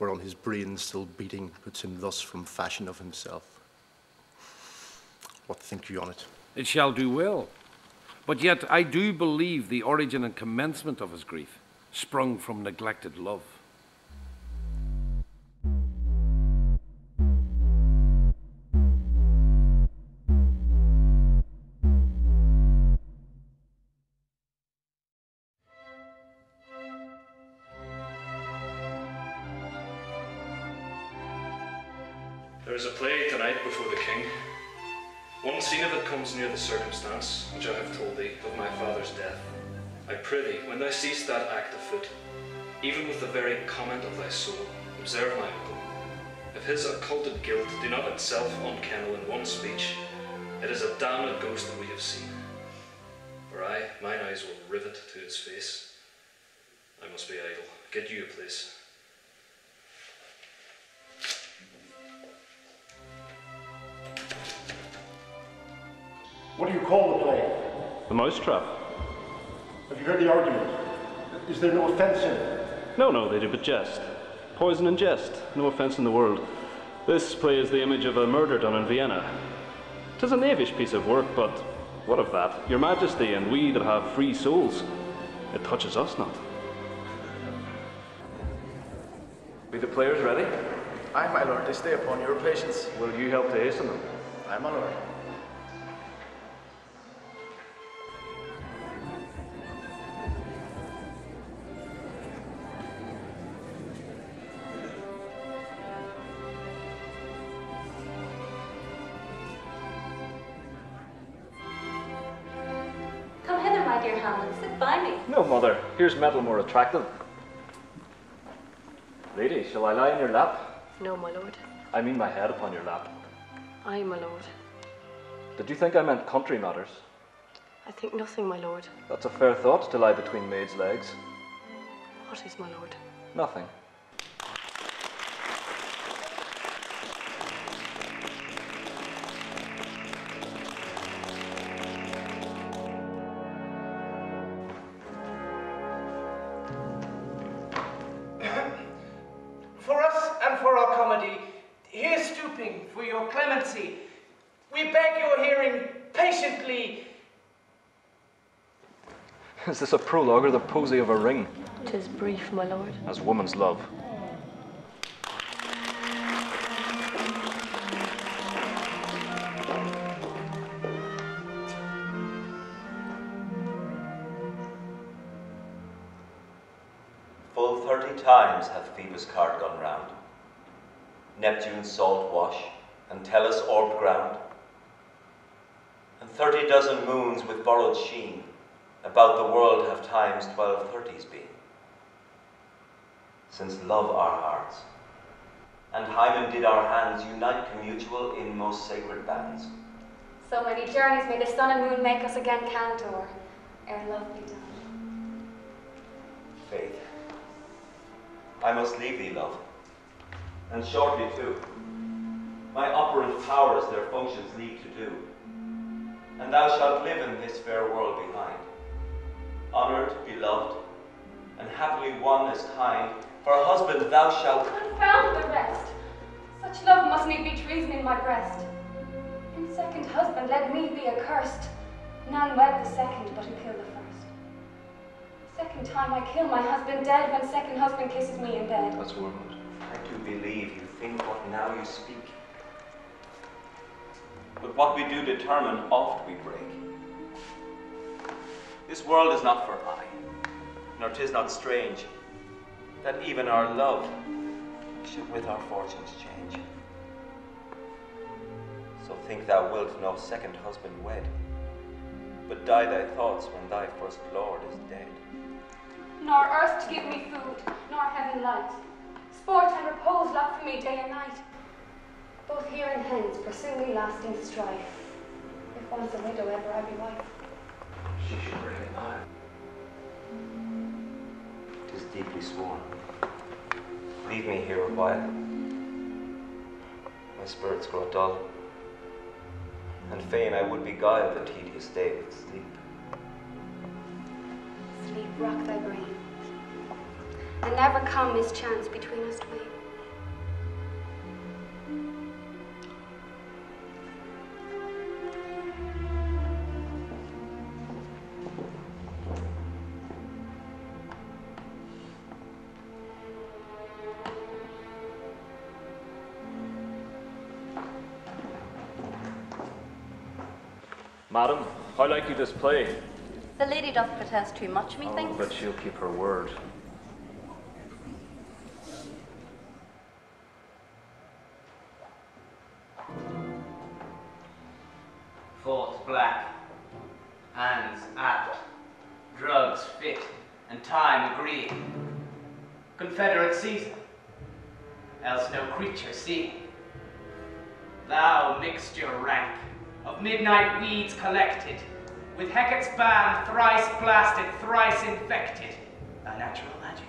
whereon his brain still beating puts him thus from fashion of himself. What think you on it? It shall do well. But yet I do believe the origin and commencement of his grief sprung from neglected love. There is a play tonight before the king. One scene of it comes near the circumstance which I have told thee of my father's death. I prithee, when thou seest that act afoot, even with the very comment of thy soul, observe my uncle. If his occulted guilt do not itself unkennel in one speech, it is a damned ghost that we have seen. mine eyes will rivet to his face. I must be idle. Get you a place. What do you call the play? The Mousetrap. Have you heard the argument? Is there no offence in it? No, they do but jest. Poison and jest. No offence in the world. This play is the image of a murder done in Vienna. 'Tis a knavish piece of work, but what of that? Your Majesty and we that have free souls, it touches us not. Be the players ready? Aye, my lord, they stay upon your patience. Will you help to hasten them? Aye, my lord. Come hither, my dear Hamlet, sit by me. No, mother. Here's metal more attractive. Lady, shall I lie in your lap? No, my lord. I mean my head upon your lap. Aye, my lord. Did you think I meant country matters? I think nothing, my lord. That's a fair thought, to lie between maids' legs. What is, my lord? Nothing. For us and for our comedy, here stooping for your clemency, we beg your hearing patiently. Is this a prologue or the posy of a ring? 'Tis brief, my lord. As woman's love. Full 30 times hath Phoebus' cart gone round, Neptune's salt wash, and Tellus' orbed ground, and 30 dozen moons with borrowed sheen about the world have times 12 30s been, since love our hearts, and Hymen did our hands unite commutual in most sacred bands. So many journeys may the sun and moon make us again cantor, ere love be done. Faith, I must leave thee, love, and shortly too. My operant powers their functions leave to do, and thou shalt live in this fair world behind, honoured, beloved, and happily one as kind. For a husband thou shalt Confound the rest. Such love must need be treason in my breast. In second husband let me be accursed. None wed the second, but who kill the first. Second time I kill my husband dead when second husband kisses me in bed. That's wormwood. I do believe you think what now you speak. But what we do determine, oft we break. This world is not for aye, nor 'tis not strange that even our love should with our fortunes change. So think thou wilt no second husband wed, but die thy thoughts when thy first lord is dead. Nor earth to give me food, nor heaven light. Sport and repose lock for me day and night. Both here and hence pursue me lasting strife. If once a widow ever I be wife. She should bring it now. 'Tis deeply sworn. Leave me here a while. My spirits grow dull, and fain I would beguile the tedious day with sleep. Sleep rock thy brain, and never come mischance between us twain. Madam, how like you this play? The lady doth protest too much, methinks. But she'll keep her word. Thoughts black, hands apt, drugs fit, and time agreed. Confederate Caesar, else no creature see. Thou mixture rank, of midnight weeds collected, with Hecate's ban thrice blasted, thrice infected, by natural magic,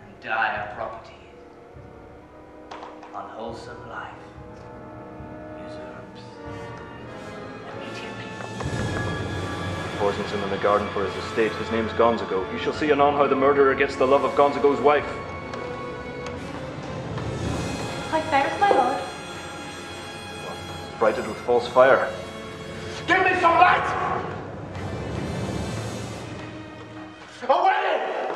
and dire properties, unwholesome life usurps immediately. Poisons him in the garden for his estate. His name's Gonzago. You shall see anon how the murderer gets the love of Gonzago's wife. How fares my lord? Brighted with false fire. Give me some light! Away!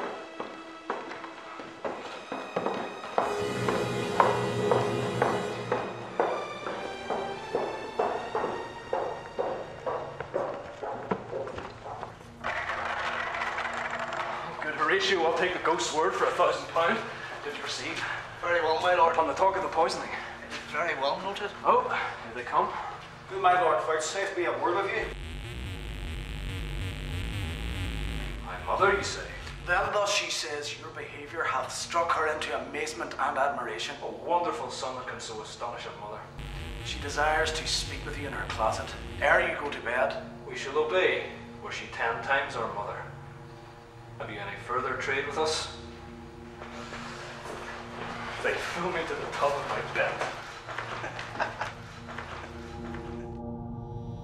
Good Horatio, I'll take a ghost's word for £1,000. Did you receive? Very well, my lord. On the talk of the poisoning. Very well noted. Oh, here they come. Good, my lord, vouchsafe me a word of you. My mother, you say? Then thus she says, your behaviour hath struck her into amazement and admiration. A wonderful son that can so astonish a mother. She desires to speak with you in her closet. Ere you go to bed. We shall obey, were she 10 times our mother. Have you any further trade with us? They threw me to the top of my bed.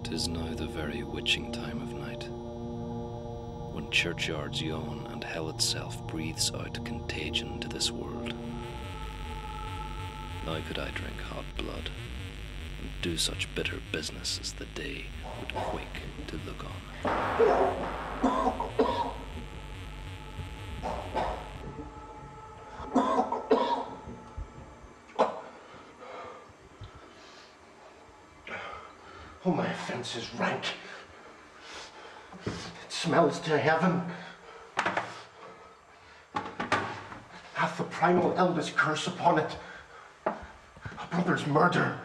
'Tis now the very witching time of night, when churchyards yawn and hell itself breathes out contagion to this world. Now could I drink hot blood, and do such bitter business as the day would quake to look on. Oh, my offence is rank. It smells to heaven. Hath the primal eldest curse upon it. A brother's murder.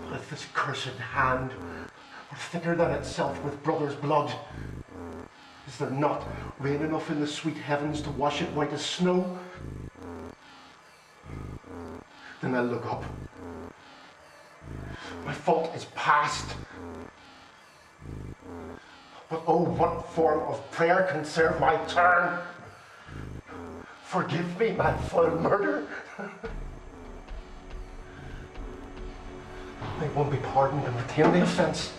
But if this cursed hand were thicker than itself with brother's blood, is there not rain enough in the sweet heavens to wash it white as snow? Then I'll look up. My fault is past. But oh, what form of prayer can serve my turn? Forgive me my foul murder. I won't be pardoned and retain the offence.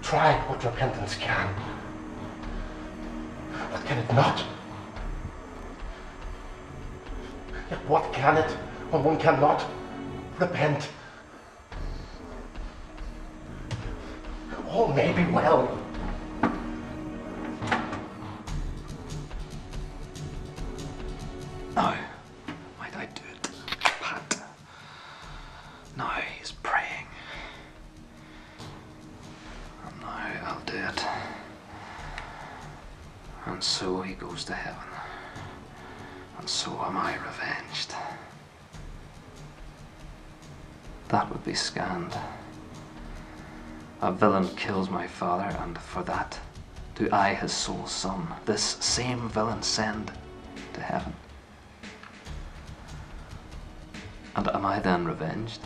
Try what repentance can. But can it not? Yet what can it when one cannot repent? All may be well. Now, might I do it, Pat? Now he's praying. And now I'll do it. And so he goes to heaven. And so am I revenged. That would be scanned. A villain kills my father, and for that do I, his sole son, this same villain send to heaven. And am I then revenged?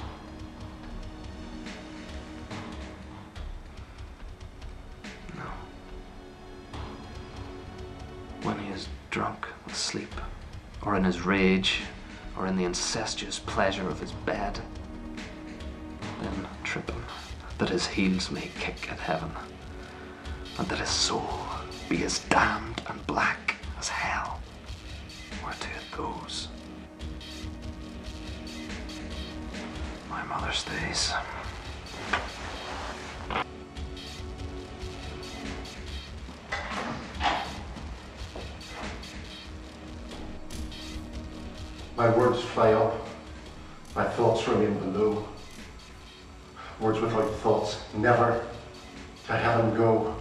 No. When he is drunk with sleep, or in his rage, or in the incestuous pleasure of his bed, then trip him, that his heels may kick at heaven, and that his soul be as damned and black as hell, whereto it goes. My mother stays. My words fly up, my thoughts remain below. Words without thoughts never to heaven go.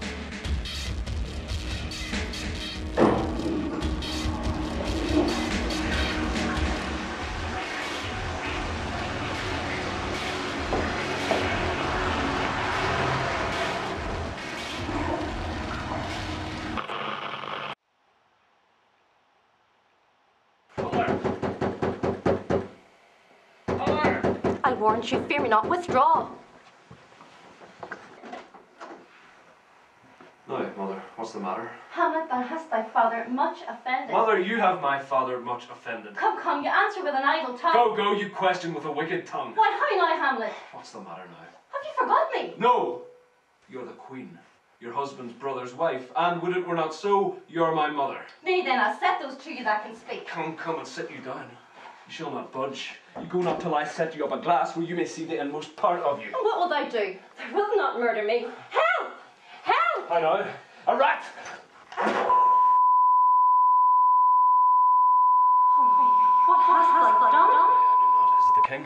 warrant you, fear me not, withdraw. Now, Mother, what's the matter? Hamlet, thou hast thy father much offended. Mother, you have my father much offended. Come, you answer with an idle tongue. Go, you question with a wicked tongue. Why, how now, Hamlet? What's the matter now? Have you forgot me? No! You're the queen, your husband's brother's wife, and would it were not so, you're my mother. Nay then, I'll set those to you that can speak. Come and sit you down. You shall not budge. You go not till I set you up a glass where you may see the inmost part of you. And what will thou do? Thou wilt not murder me. Help! Help! I know. A rat! What hast thou done? I know not. Is it the king?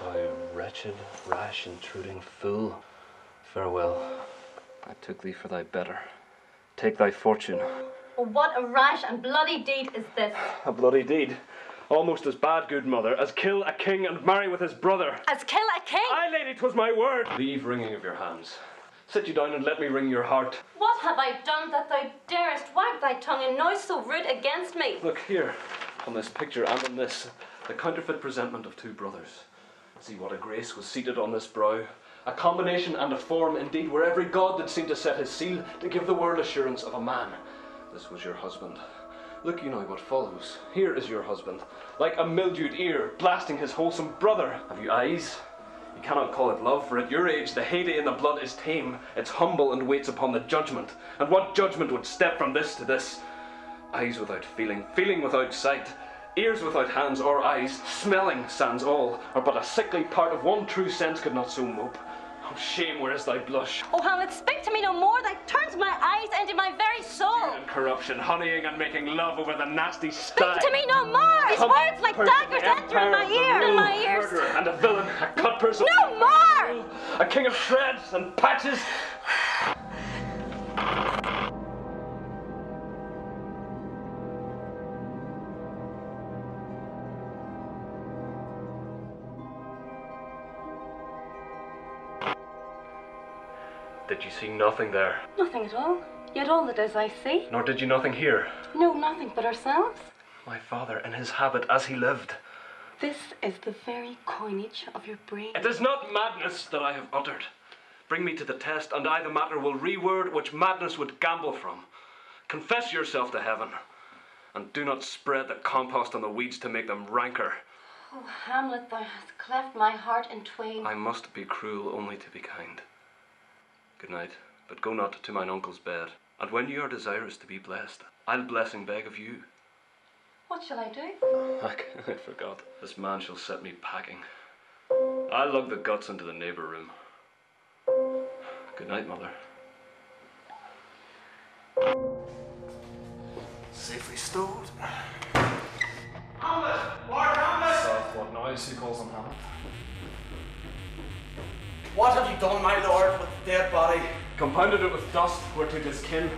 Thou wretched, rash, intruding fool. Farewell. I took thee for thy better. Take thy fortune. Oh, what a rash and bloody deed is this? A bloody deed. Almost as bad, good mother, as kill a king and marry with his brother. As kill a king? Aye, lady, 'twas my word. Leave wringing of your hands. Sit you down and let me wring your heart. What have I done that thou darest wag thy tongue in noise so rude against me? Look here, on this picture and on this, the counterfeit presentment of two brothers. See what a grace was seated on this brow. A combination and a form, indeed, where every god did seem to set his seal to give the world assurance of a man. This was your husband. Look you now what follows. Here is your husband, like a mildewed ear, blasting his wholesome brother. Have you eyes? You cannot call it love, for at your age the heyday in the blood is tame. It's humble and waits upon the judgment. And what judgment would step from this to this? Eyes without feeling, feeling without sight, ears without hands or eyes, smelling, sans all, are but a sickly part of one true sense could not so mope. Oh, shame, where is thy blush? Oh, Hamlet, speak to me no more. Thou turns my eyes into my very soul. And corruption, honeying and making love over the nasty stag. Speak to me no more. These words like daggers enter in my ear. In my ears. Murderer and a villain, a cut person. No more! A king of shreds and patches. Did you see nothing there? Nothing at all. Yet all that is I see. Nor did you nothing hear? No, nothing but ourselves. My father in his habit as he lived. This is the very coinage of your brain. It is not madness that I have uttered. Bring me to the test, and I the matter will reword which madness would gamble from. Confess yourself to heaven, and do not spread the compost on the weeds to make them ranker. Oh, Hamlet, thou hast cleft my heart in twain. I must be cruel only to be kind. Good night, but go not to mine uncle's bed. And when you are desirous to be blessed, I'll blessing beg of you. What shall I do? I forgot. This man shall set me packing. I'll lug the guts into the neighbour room. Good night, mother. Safely stowed. Hamlet! Lord Hamlet! Soft, what noise? Who calls him Hamlet? What have you done, my lord, with the dead body? Compounded it with dust, whereto 'tis kin.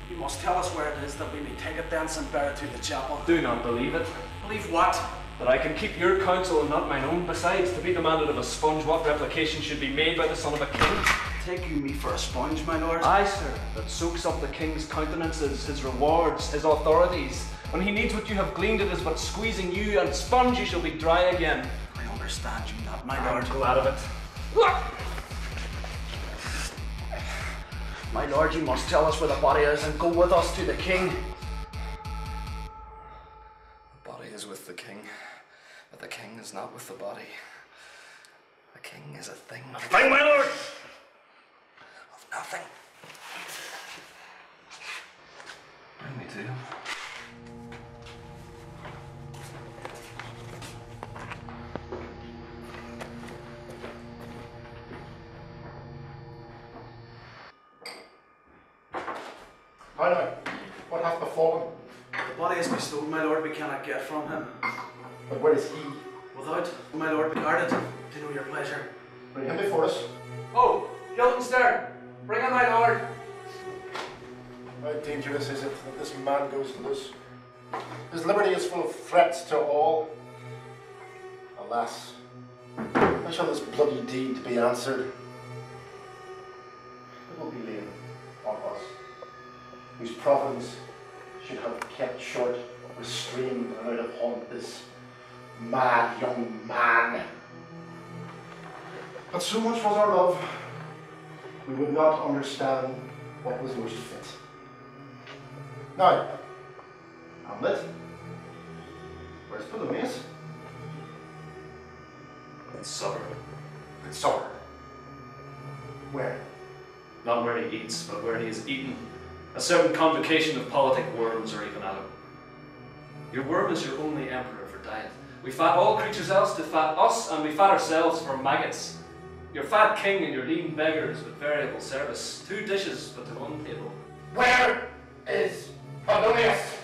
You must tell us where it is that we may take it thence and bear it to the chapel. Do not believe it. Believe what? That I can keep your counsel and not mine own. Besides, to be demanded of a sponge, what replication should be made by the son of a king? Take you me for a sponge, my lord? Aye, sir, that soaks up the king's countenances, his rewards, his authorities. When he needs what you have gleaned, it is but squeezing you, and sponge you shall be dry again. I understand you not, my lord. I'm glad of it. My lord, you must tell us where the body is and go with us to the king. The body is with the king, but the king is not with the body. The king is a thing of Thing, my lord! Of nothing. Bring me to him. How now? What hath befallen? The body is bestowed, my lord, we cannot get from him. But where is he? Without, my lord, be guarded, to know your pleasure. Bring him before us. Oh, Guildenstern, bring him, my lord. How dangerous is it that this man goes loose? His liberty is full of threats to all. Alas, how shall this bloody deed be answered? It will be Leanne on us, whose providence should have kept short, restrained, young man. But so much was our love, we would not understand what was most fit. Now, Hamlet, where's Polonius? It's supper. It's supper. Where? Not where he eats, but where he is eaten. A certain convocation of politic worms are even at him. Your worm is your only emperor for diet. We fat all creatures else to fat us, and we fat ourselves for maggots. Your fat king and your lean beggars with variable service. 2 dishes, but to 1 table. Where is Polonius?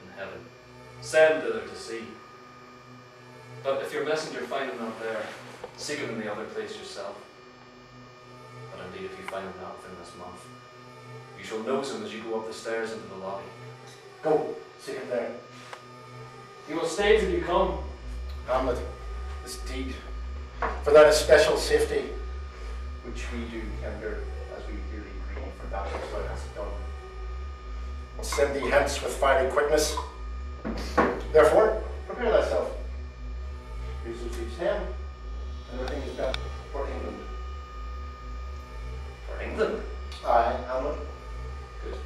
In heaven. Send thither to see. But if your messenger find him not there, seek him in the other place yourself. But indeed, if you find him not within this month, you shall nose him as you go up the stairs into the lobby. Go, seek him there. You will stay till you come. Hamlet, this deed, for that especial safety, which we do tender as we dearly grieve for that which thou hast done. I'll send thee hence with fiery quickness. Therefore, prepare thyself. Here's what teach them, and everything is done for England. For England? Aye, Hamlet. Good.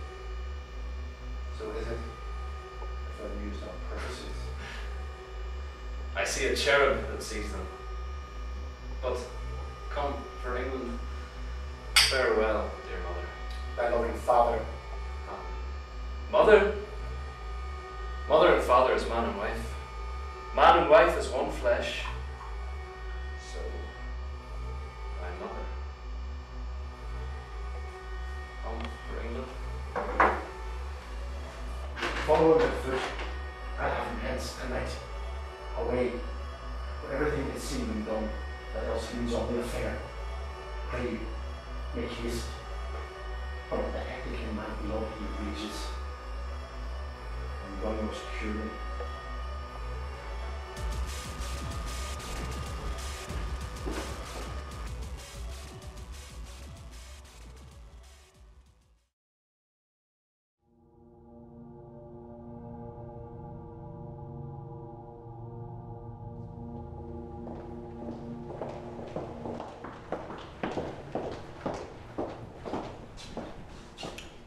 So is it, if thou used on purposes. I see a cherub that sees them. But come, for England, farewell, dear mother. Thy loving father. Mother? Mother and father is man and wife. Man and wife is one flesh. So, my mother. Come, for England. Follow him on foot, and have him hence tonight. Away, for everything is seen and done, that else means on the affair. Pray you, make haste, for the hectic in my blood he rages, and one must cure me.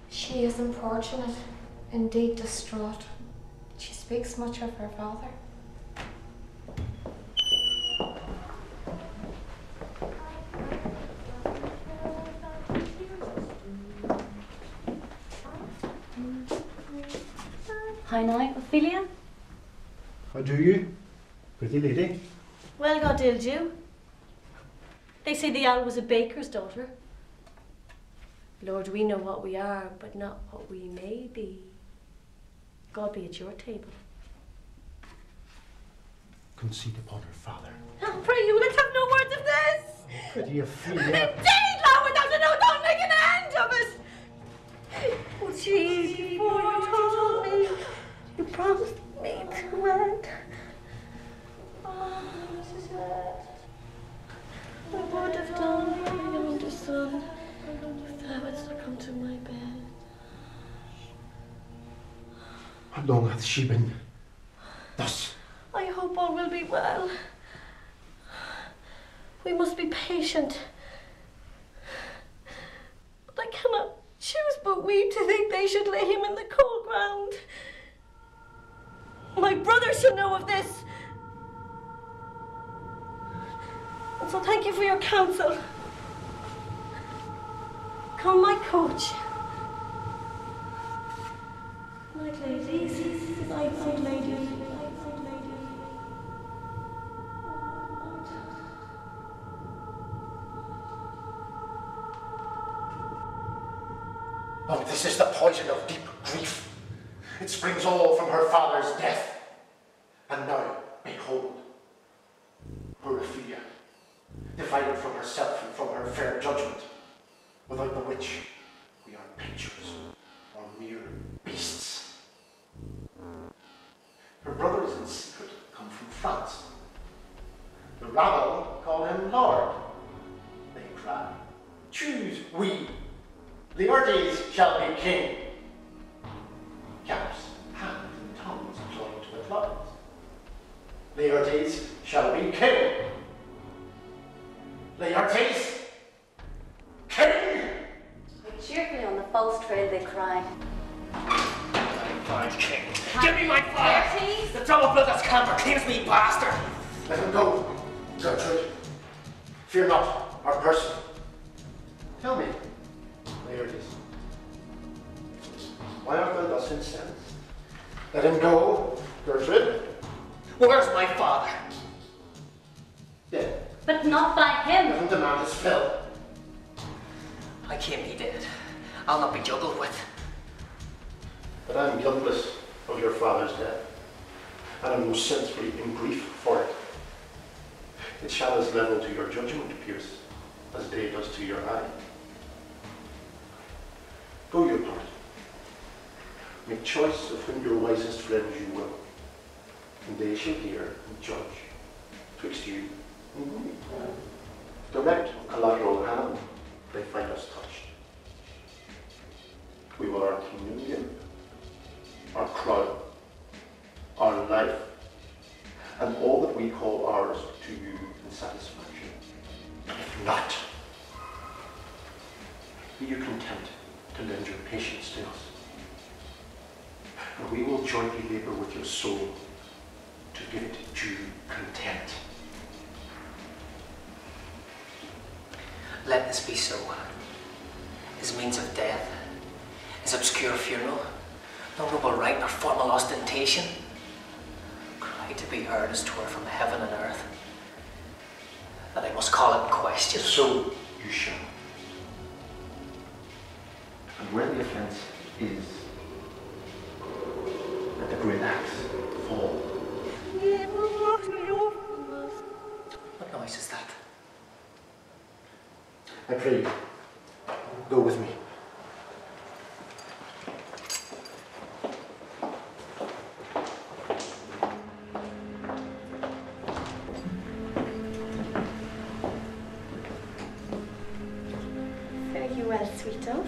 She is importunate, indeed distraught. She speaks much of her father. Hi now, Ophelia. How do you, pretty lady? Well, God ill you. They say the owl was a baker's daughter. Lord, we know what we are, but not what we may be. God be at your table. Conceit upon her father. Oh, pray you, let's have no words of this! Pretty Ophelia. Indeed, Lord, without a no, don't make an end of it! Oh, gee, before you told me, you promised me to wed. Oh, Mrs. West. I would have done for my younger son. Thou wouldst not come to my bed. How long hath she been thus? I hope all will be well. We must be patient. But I cannot choose but weep to think they should lay him in the cold ground. My brother shall know of this. And so thank you for your counsel. Come, my coach. Night, ladies. Night, ladies. Oh, this is the poison of deep grief. It springs all from her father's death. And now, behold, poor Ophelia, divided from herself and from her fair judgment, without the which we are pictures or mere beasts. Her brothers in secret come from France. The rabble call him Lord. They cry, choose we, Laertes shall be king. Caps, hand and tongues joined with Laertes shall be king. Laertes, king! Cheerfully on the false trail they cry. Fine, king. Give me my father! The double-blooded scamper kills me, bastard! Let him go, Gertrude. Fear not our person. Tell me, Laertes, why art thou thus incensed? Let him go, Gertrude. Where's my father? Dead. But not by him. Let him demand his fill. I can't be dead. I'll not be juggled with. But I am guiltless of your father's death, and am most sensibly in grief for it. It shall as level to your judgment, Pierce, as day does to your eye. Go your part. Make choice of whom your wisest friends you will, and they shall hear and judge twixt you and me. Direct collateral hand, they find us touched. We will our kingdom give, our crown, our life, and all that we call ours to you in satisfaction. If not, be you content to lend your patience to us, and we will jointly labour with your soul to give it due content. Let this be so. His means of death, his obscure funeral, no noble rite nor formal ostentation. Cry to be heard as 'twere from heaven and earth, that I must call it in question. So you shall. And where the offence is, let the great axe fall. What noise is that? I pray you, go with me. Fare you well, sweet dove.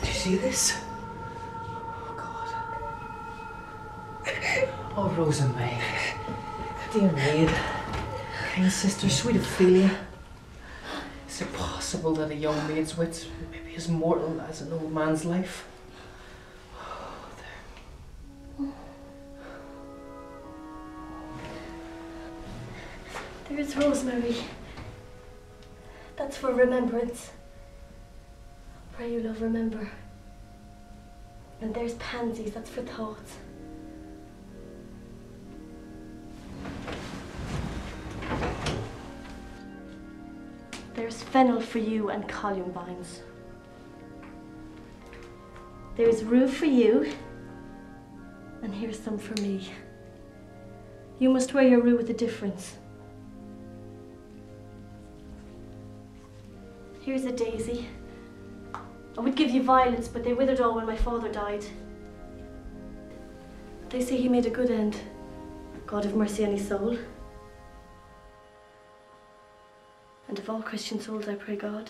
Did you see this? Oh, Rose and May, dear maid, kind sister, sweet Ophelia, is it possible that a young maid's wits may be as mortal as an old man's life? Oh, there. There's rosemary. That's for remembrance. Pray you, love, remember. And there's pansies, that's for thoughts. There's fennel for you and columbines. There's rue for you, and here's some for me. You must wear your rue with a difference. Here's a daisy. I would give you violets, but they withered all when my father died. They say he made a good end. God have mercy on his soul. And of all Christian souls, I pray God.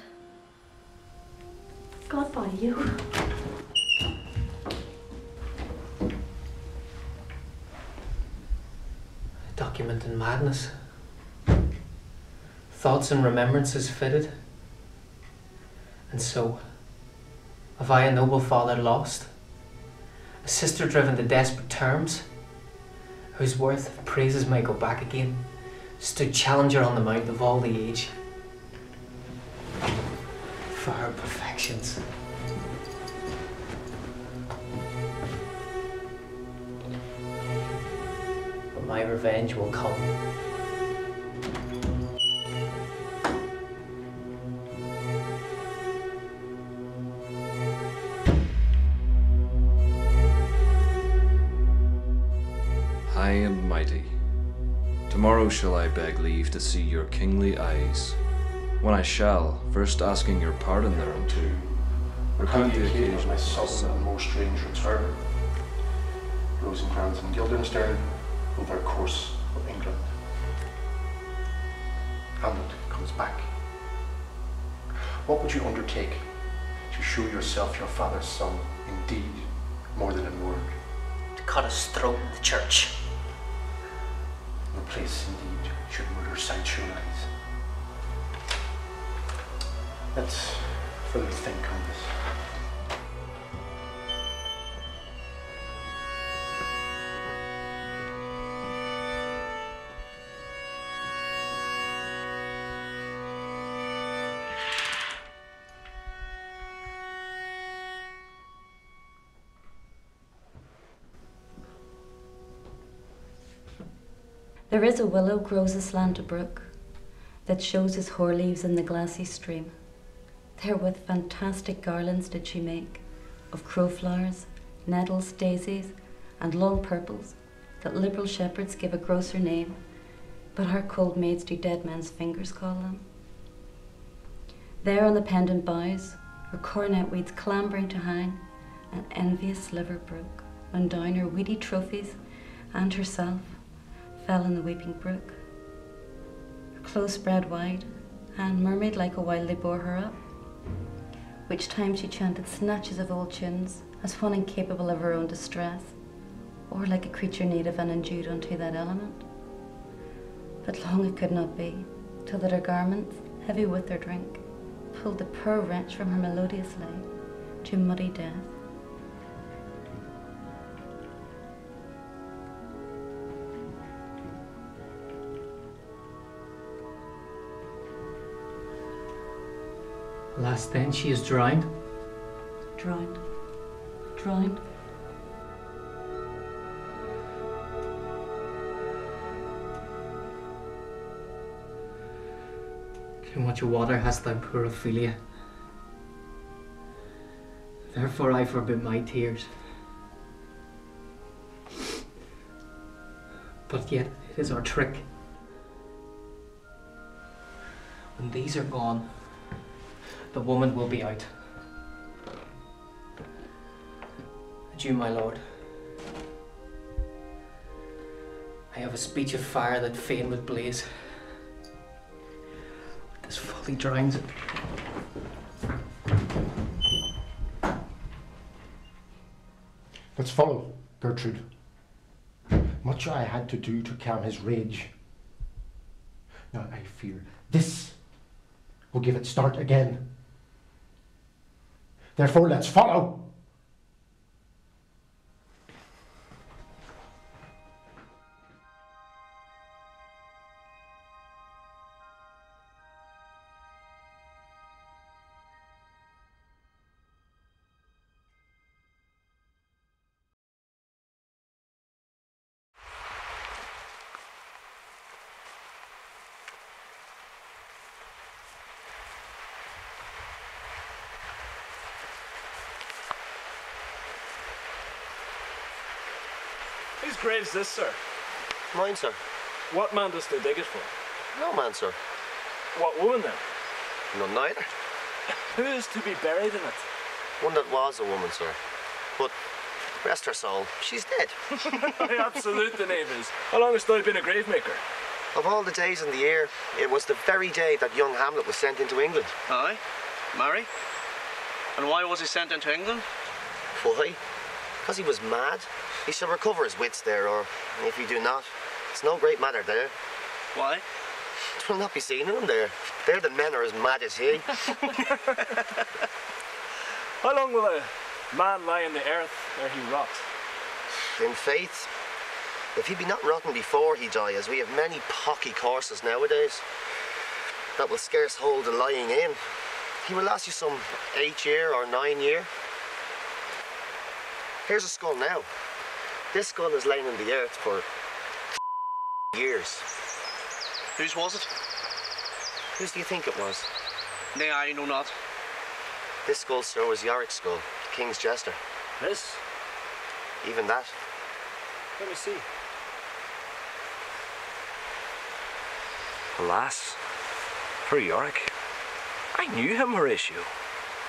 God by you. A document in madness. Thoughts and remembrances fitted. And so, have I a noble father lost? A sister driven to desperate terms? Whose worth, if praises may go back again, stood challenger on the mount of all the age. For her perfections. But my revenge will come. High and mighty, tomorrow shall I beg leave to see your kingly eyes, when I shall, first asking your pardon thereunto, recount the occasion of my sudden and most strange return. Rosencrantz and Guildenstern hold their course of England. Hamlet comes back. What would you undertake to show yourself your father's son in deed more than in word? To cut his throat in the church. No place indeed should murder sideshow lads. Let's further think on this. There is a willow grows aslant a brook that shows his hoar leaves in the glassy stream. Therewith fantastic garlands did she make of crowflowers, nettles, daisies, and long purples that liberal shepherds give a grosser name, but our cold maids do dead men's fingers call them. There on the pendant boughs her coronet weeds clambering to hang, an envious sliver broke, when down her weedy trophies and herself fell in the weeping brook. Her clothes spread wide, and mermaid like a while they bore her up, which time she chanted snatches of old tunes, as one incapable of her own distress, or like a creature native and endued unto that element. But long it could not be, till that her garments, heavy with their drink, pulled the poor wretch from her melodious lay to muddy death. Alas, then she is drowned. Drowned. Drowned. Too much water hast thou, poor Ophelia. Therefore I forbid my tears. But yet it is our trick. When these are gone, the woman will be out. Adieu, my lord. I have a speech of fire that fain would blaze. But this folly drowns it. Let's follow, Gertrude. Much I had to do to calm his rage. Now I fear this will give it start again. Therefore, let's follow. Whose grave is this, sir? Mine, sir. What man dost thou dig it for? No man, sir. What woman, then? None neither. Who is to be buried in it? One that was a woman, sir. But, rest her soul, she's dead. Absolute the knave is. How long hast thou been a grave maker? Of all the days in the year, it was the very day that young Hamlet was sent into England. Aye? Marry? And why was he sent into England? Why? Because he was mad. He shall recover his wits there, or if he do not, it's no great matter there. Why? It will not be seen in him there. There the men are as mad as he. How long will a man lie in the earth ere he rot? In faith, if he be not rotten before he die, as we have many pocky courses nowadays, that will scarce hold the lying in, he will last you some 8 year or 9 year. Here's a skull now. This skull has lain in the earth for years. Whose was it? Whose do you think it was? Nay, I know not. This skull, sir, was Yorick's skull, the king's jester. This? Even that. Let me see. Alas, for Yorick. I knew him, Horatio.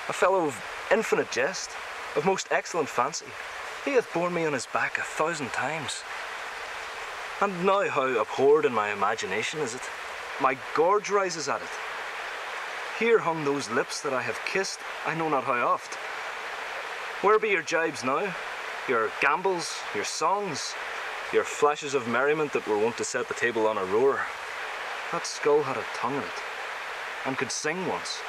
A fellow of infinite jest, of most excellent fancy. He hath borne me on his back 1,000 times. And now how abhorred in my imagination is it? My gorge rises at it. Here hung those lips that I have kissed, I know not how oft. Where be your jibes now? Your gambols, your songs, your flashes of merriment that were wont to set the table on a roar? That skull had a tongue in it, and could sing once.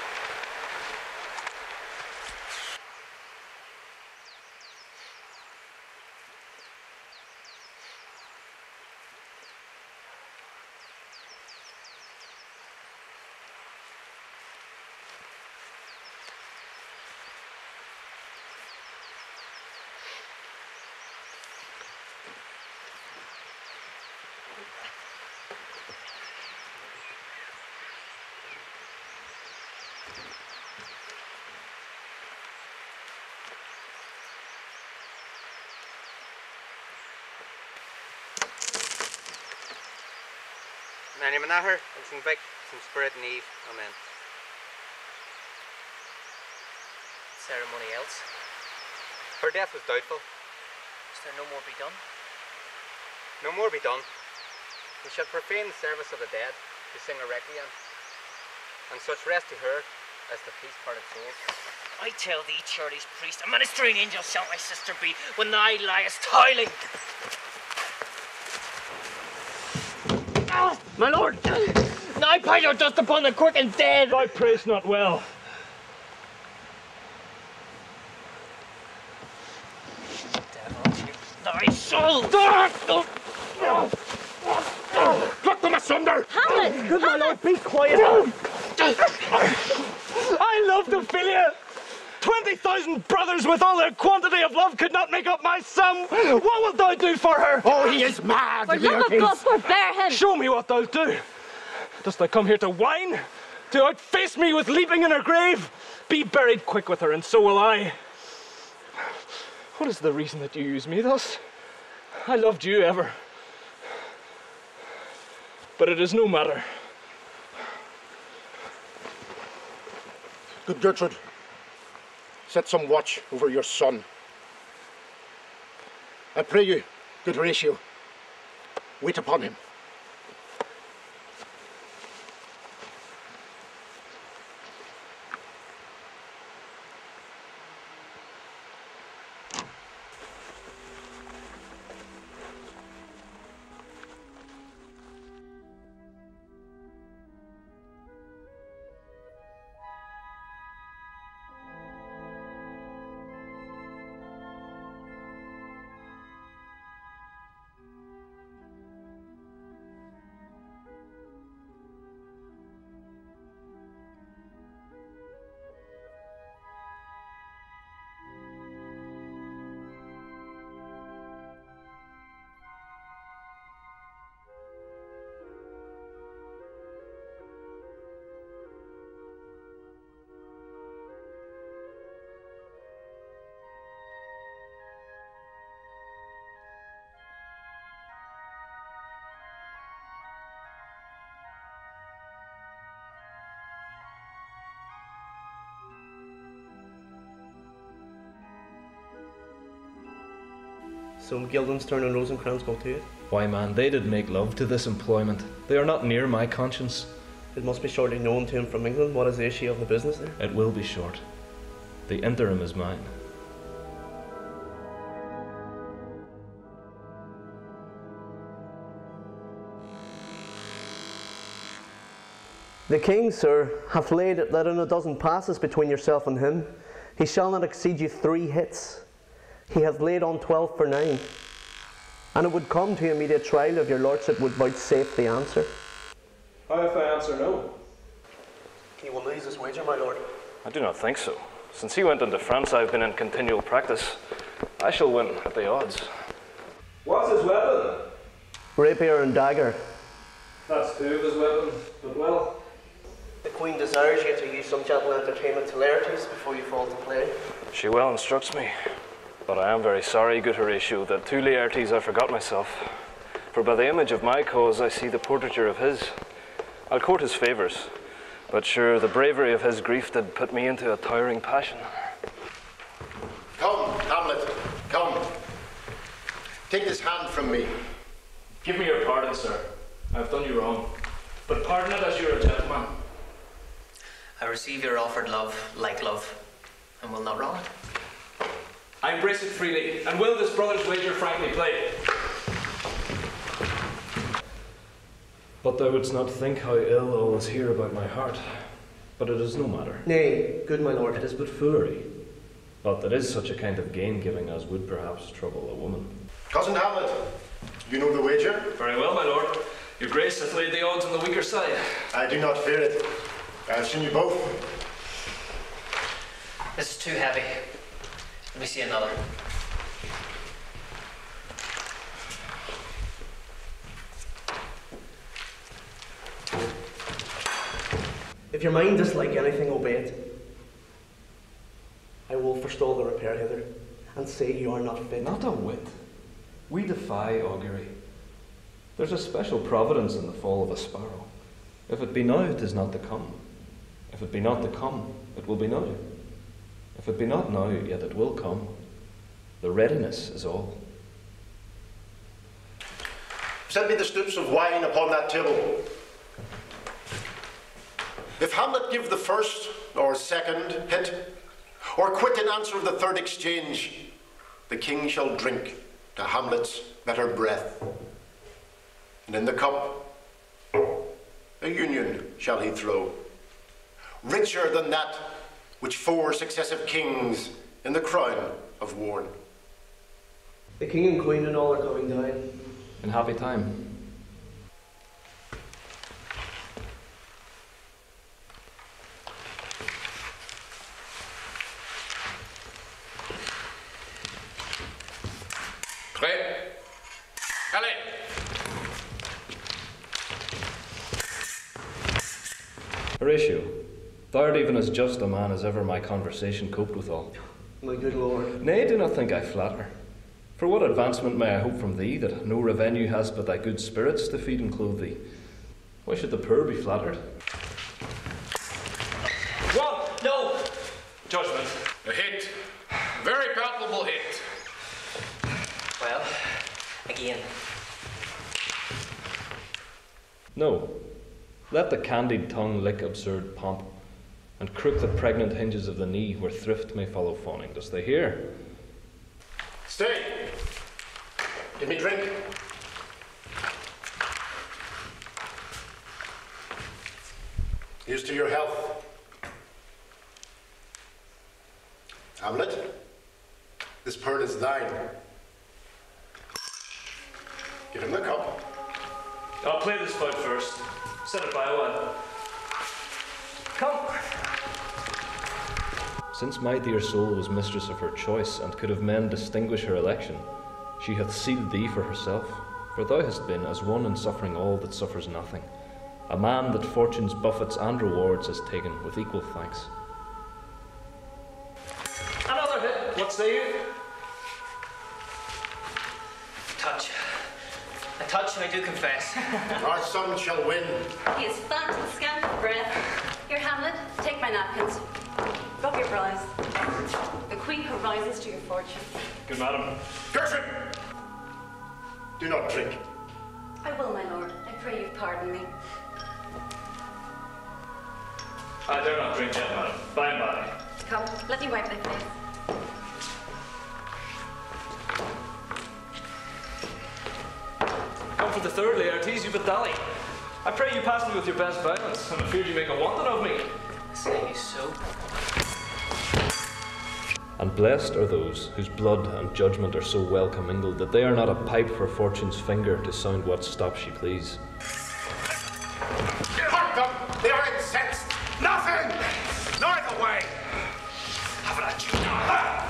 Many Manaher, and some Vic, some Spirit and Eve. Amen. Ceremony else? Her death was doubtful. Is there no more be done? No more be done. We shall profane the service of the dead, to sing a requiem, and such rest to her as the peace parted souls. I tell thee, Charlie's priest, a ministering angel shall my sister be when thou liest howling. Oh, my lord! Now pile your dust upon the quick and dead! Thou prayest not well. Thy soul! Pluck them asunder! Hamlet! Good my lord, be quiet! I loved Ophelia! 20,000 brothers with all their quantity of love could not make up my sum. What wilt thou do for her? Oh, he is mad! For love of God, forbear him! Show me what thou'lt do. Dost thou come here to whine? To outface me with leaping in her grave? Be buried quick with her, and so will I. What is the reason that you use me thus? I loved you ever. But it is no matter. Good Gertrude, set some watch over your son. I pray you, good Horatio, wait upon him. So Guildenstern and Rosencrantz go to it? Why, man, they did make love to this employment. They are not near my conscience. It must be shortly known to him from England. What is the issue of the business there? It will be short. The interim is mine. The king, sir, hath laid it that in a dozen passes between yourself and him, he shall not exceed you 3 hits. He hath laid on 12 for 9. And it would come to immediate trial if your lordship would vouchsafe the answer. How if I answer no? He will lose his wager, my lord. I do not think so. Since he went into France, I have been in continual practice. I shall win at the odds. What's his weapon? Rapier and dagger. That's 2 of his weapons, but well. The Queen desires you to use some gentle entertainment to Laertes before you fall to play. She well instructs me. But I am very sorry, good Horatio, that to Laertes I forgot myself. For by the image of my cause I see the portraiture of his. I'll court his favours, but sure the bravery of his grief did put me into a towering passion. Come, Hamlet, come. Take this hand from me. Give me your pardon, sir. I have done you wrong, but pardon it as you're a gentleman. I receive your offered love like love, and will not wrong it. I embrace it freely, and will this brother's wager frankly play. But thou wouldst not think how ill all is here about my heart. But it is no matter. Nay, good my lord. It is but foolery. But it is such a kind of gain-giving as would perhaps trouble a woman. Cousin Hamlet, you know the wager? Very well, my lord. Your grace hath laid the odds on the weaker side. I do not fear it. I have seen you both. This is too heavy. Let me see another. If your mind dislike anything, obey it. I will forestall the repair hither, and say you are not fit. Not a whit. We defy augury. There's a special providence in the fall of a sparrow. If it be now, it is not to come. If it be not to come, it will be now. If it be not now, yet it will come. The readiness is all. Set me the stoups of wine upon that table. If Hamlet give the first or second hit, or quit in answer of the third exchange, the king shall drink to Hamlet's better breath. And in the cup, a union shall he throw, richer than that which 4 successive kings in the crown have worn. The king and queen and all are coming down. In happy time. Horatio, thou art even as just a man as ever my conversation coped withal. My good lord. Nay, do not think I flatter. For what advancement may I hope from thee, that no revenue has but thy good spirits to feed and clothe thee? Why should the poor be flattered? One! No! Judgment. A hit. Very palpable hit. Well, again. No. Let the candied tongue lick absurd pomp, and crook the pregnant hinges of the knee where thrift may follow fawning. Dost thou hear? Stay! Give me drink. Here's to your health. Hamlet, this pearl is thine. Give him the cup. I'll play this bout first. Set it by a while. Come. Since my dear soul was mistress of her choice, and could of men distinguish her election, she hath sealed thee for herself, for thou hast been as one in suffering all that suffers nothing, a man that fortune's buffets and rewards has taken with equal thanks. Another hit. What say you? Touch. A touch, I do confess. Our son shall win. He is fat and scant of breath. Here, Hamlet, take my napkins. Rub your brows. The queen who rises to your fortune. Good madam. Gertrude! Do not drink. I will, my lord. I pray you pardon me. I dare not drink yet, madam. By and by. Come, let me wipe thy face. Come for the third, Laertes, you but dally. I pray you pass me with your best violence. I'm afeard you make a wanton of me. Say you so. And blessed are those whose blood and judgment are so well commingled that they are not a pipe for fortune's finger to sound what stop she please. Hark them! They are incensed! Nothing! North away! Have it at you now!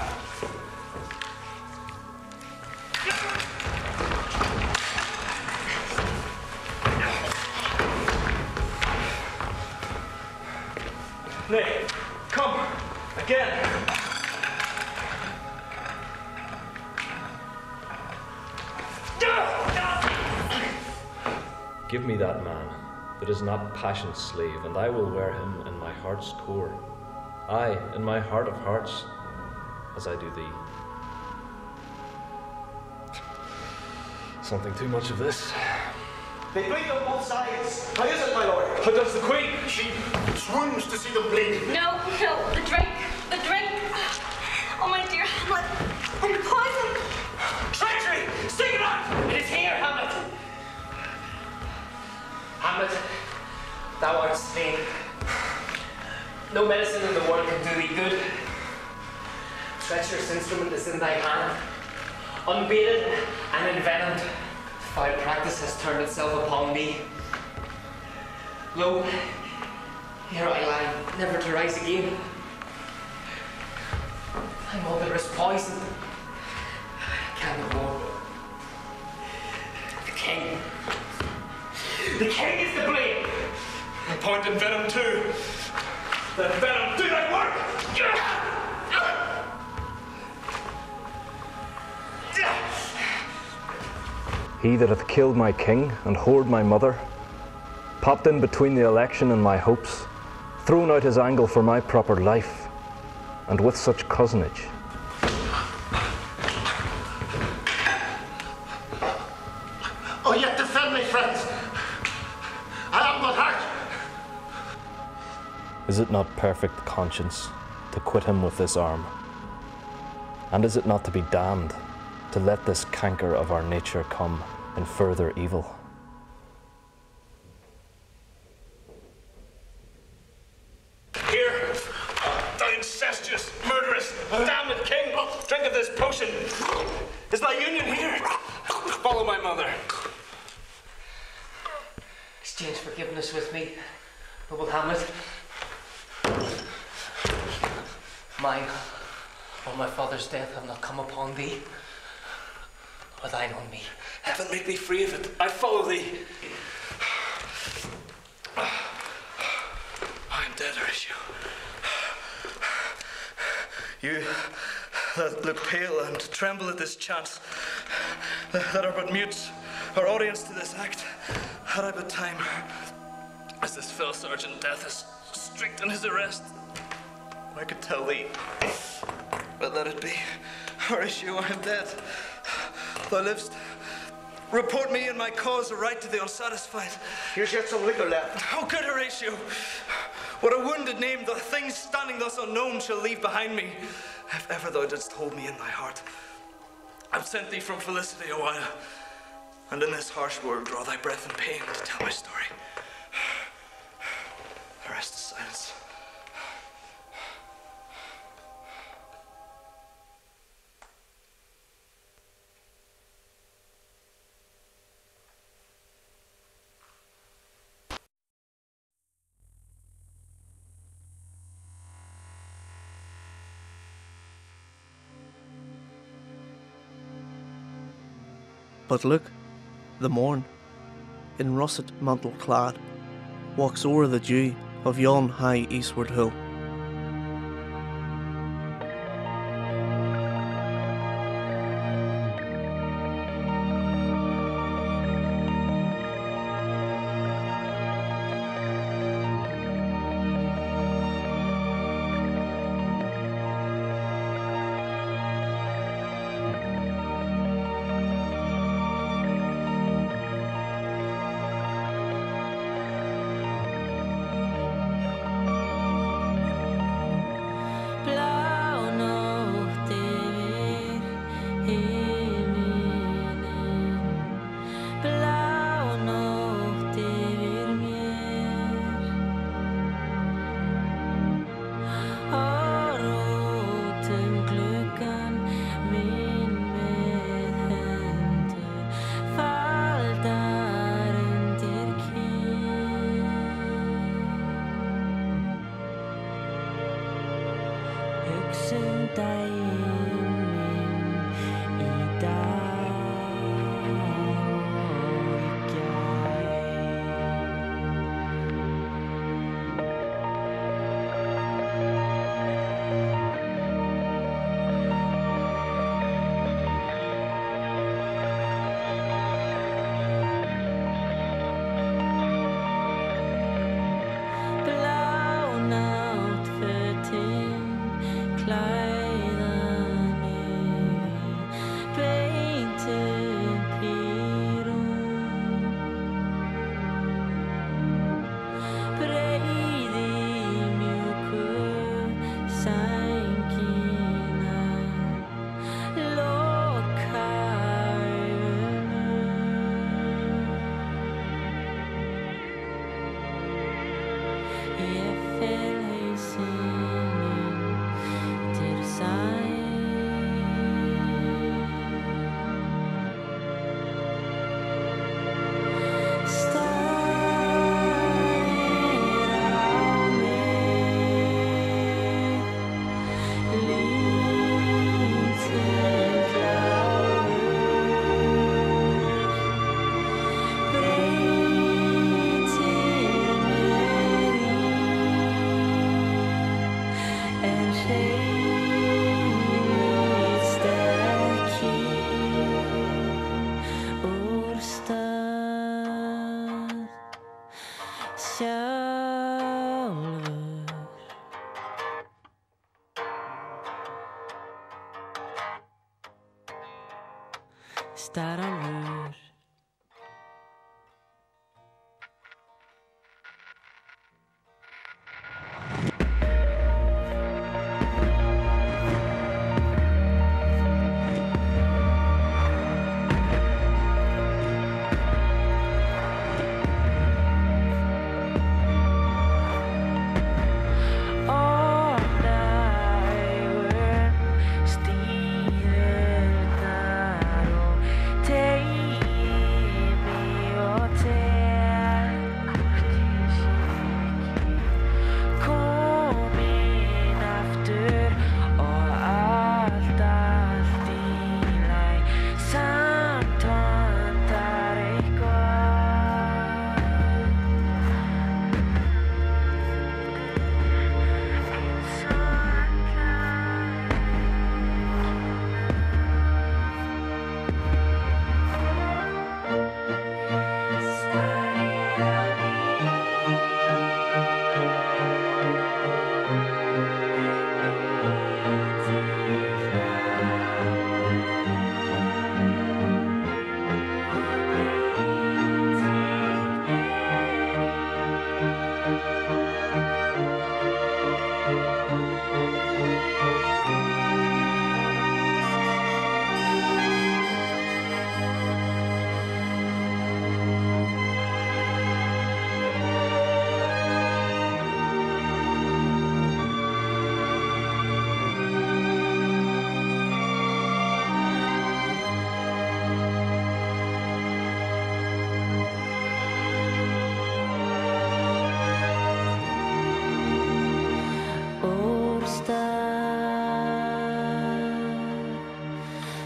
Nay, come, again. Give me that man that is not passion's slave, and I will wear him in my heart's core, aye, in my heart of hearts, as I do thee. Something too much of this. They bleed on both sides. How is it, my lord? How does the Queen? She swoons to see them bleed. No, the drink. The drink. Oh, my dear Hamlet. I'm poisoned. Treachery! Sing it out! It is here, Hamlet. Hamlet, thou art slain. No medicine in the world can do thee good. Treacherous instrument is in thy hand. Unbaited and envenomed, foul practice has turned itself upon thee. Lo, here I lie, never to rise again. My mother is poisoned. I can't no more. The king. The king is to blame. The point in venom too. Then venom, do thy work! He that hath killed my king and whored my mother, popped in between the election and my hopes, thrown out his angle for my proper life, and with such cozenage. Oh, yet defend me, friends. I am but hurt. Is it not perfect conscience to quit him with this arm? And is it not to be damned to let this canker of our nature come in further evil? Here, thou incestuous, murderous, damned king, drink of this potion. Is thy union here? Follow my mother. Exchange forgiveness with me, noble Hamlet. Mine, or my father's death have not come upon thee, or thine on me. Heaven make thee free of it. I follow thee. I am dead, Horatio. You that look pale and tremble at this chance, that are but mutes, our audience to this act, had I but time, as this fell Sergeant Death is strict in his arrest, I could tell thee, but let it be. Horatio, I am dead. Thou livest. Report me and my cause aright to the unsatisfied. Here's yet some liquor left. Oh, good Horatio. What a wounded name the things standing thus unknown shall leave behind me, if ever thou didst hold me in thy heart. I've sent thee from felicity a while, and in this harsh world draw thy breath in pain to tell my story. The rest is silence. But look, the morn, in russet mantle clad, walks o'er the dew of yon high eastward hill. Kläder Stararur.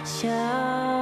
Shall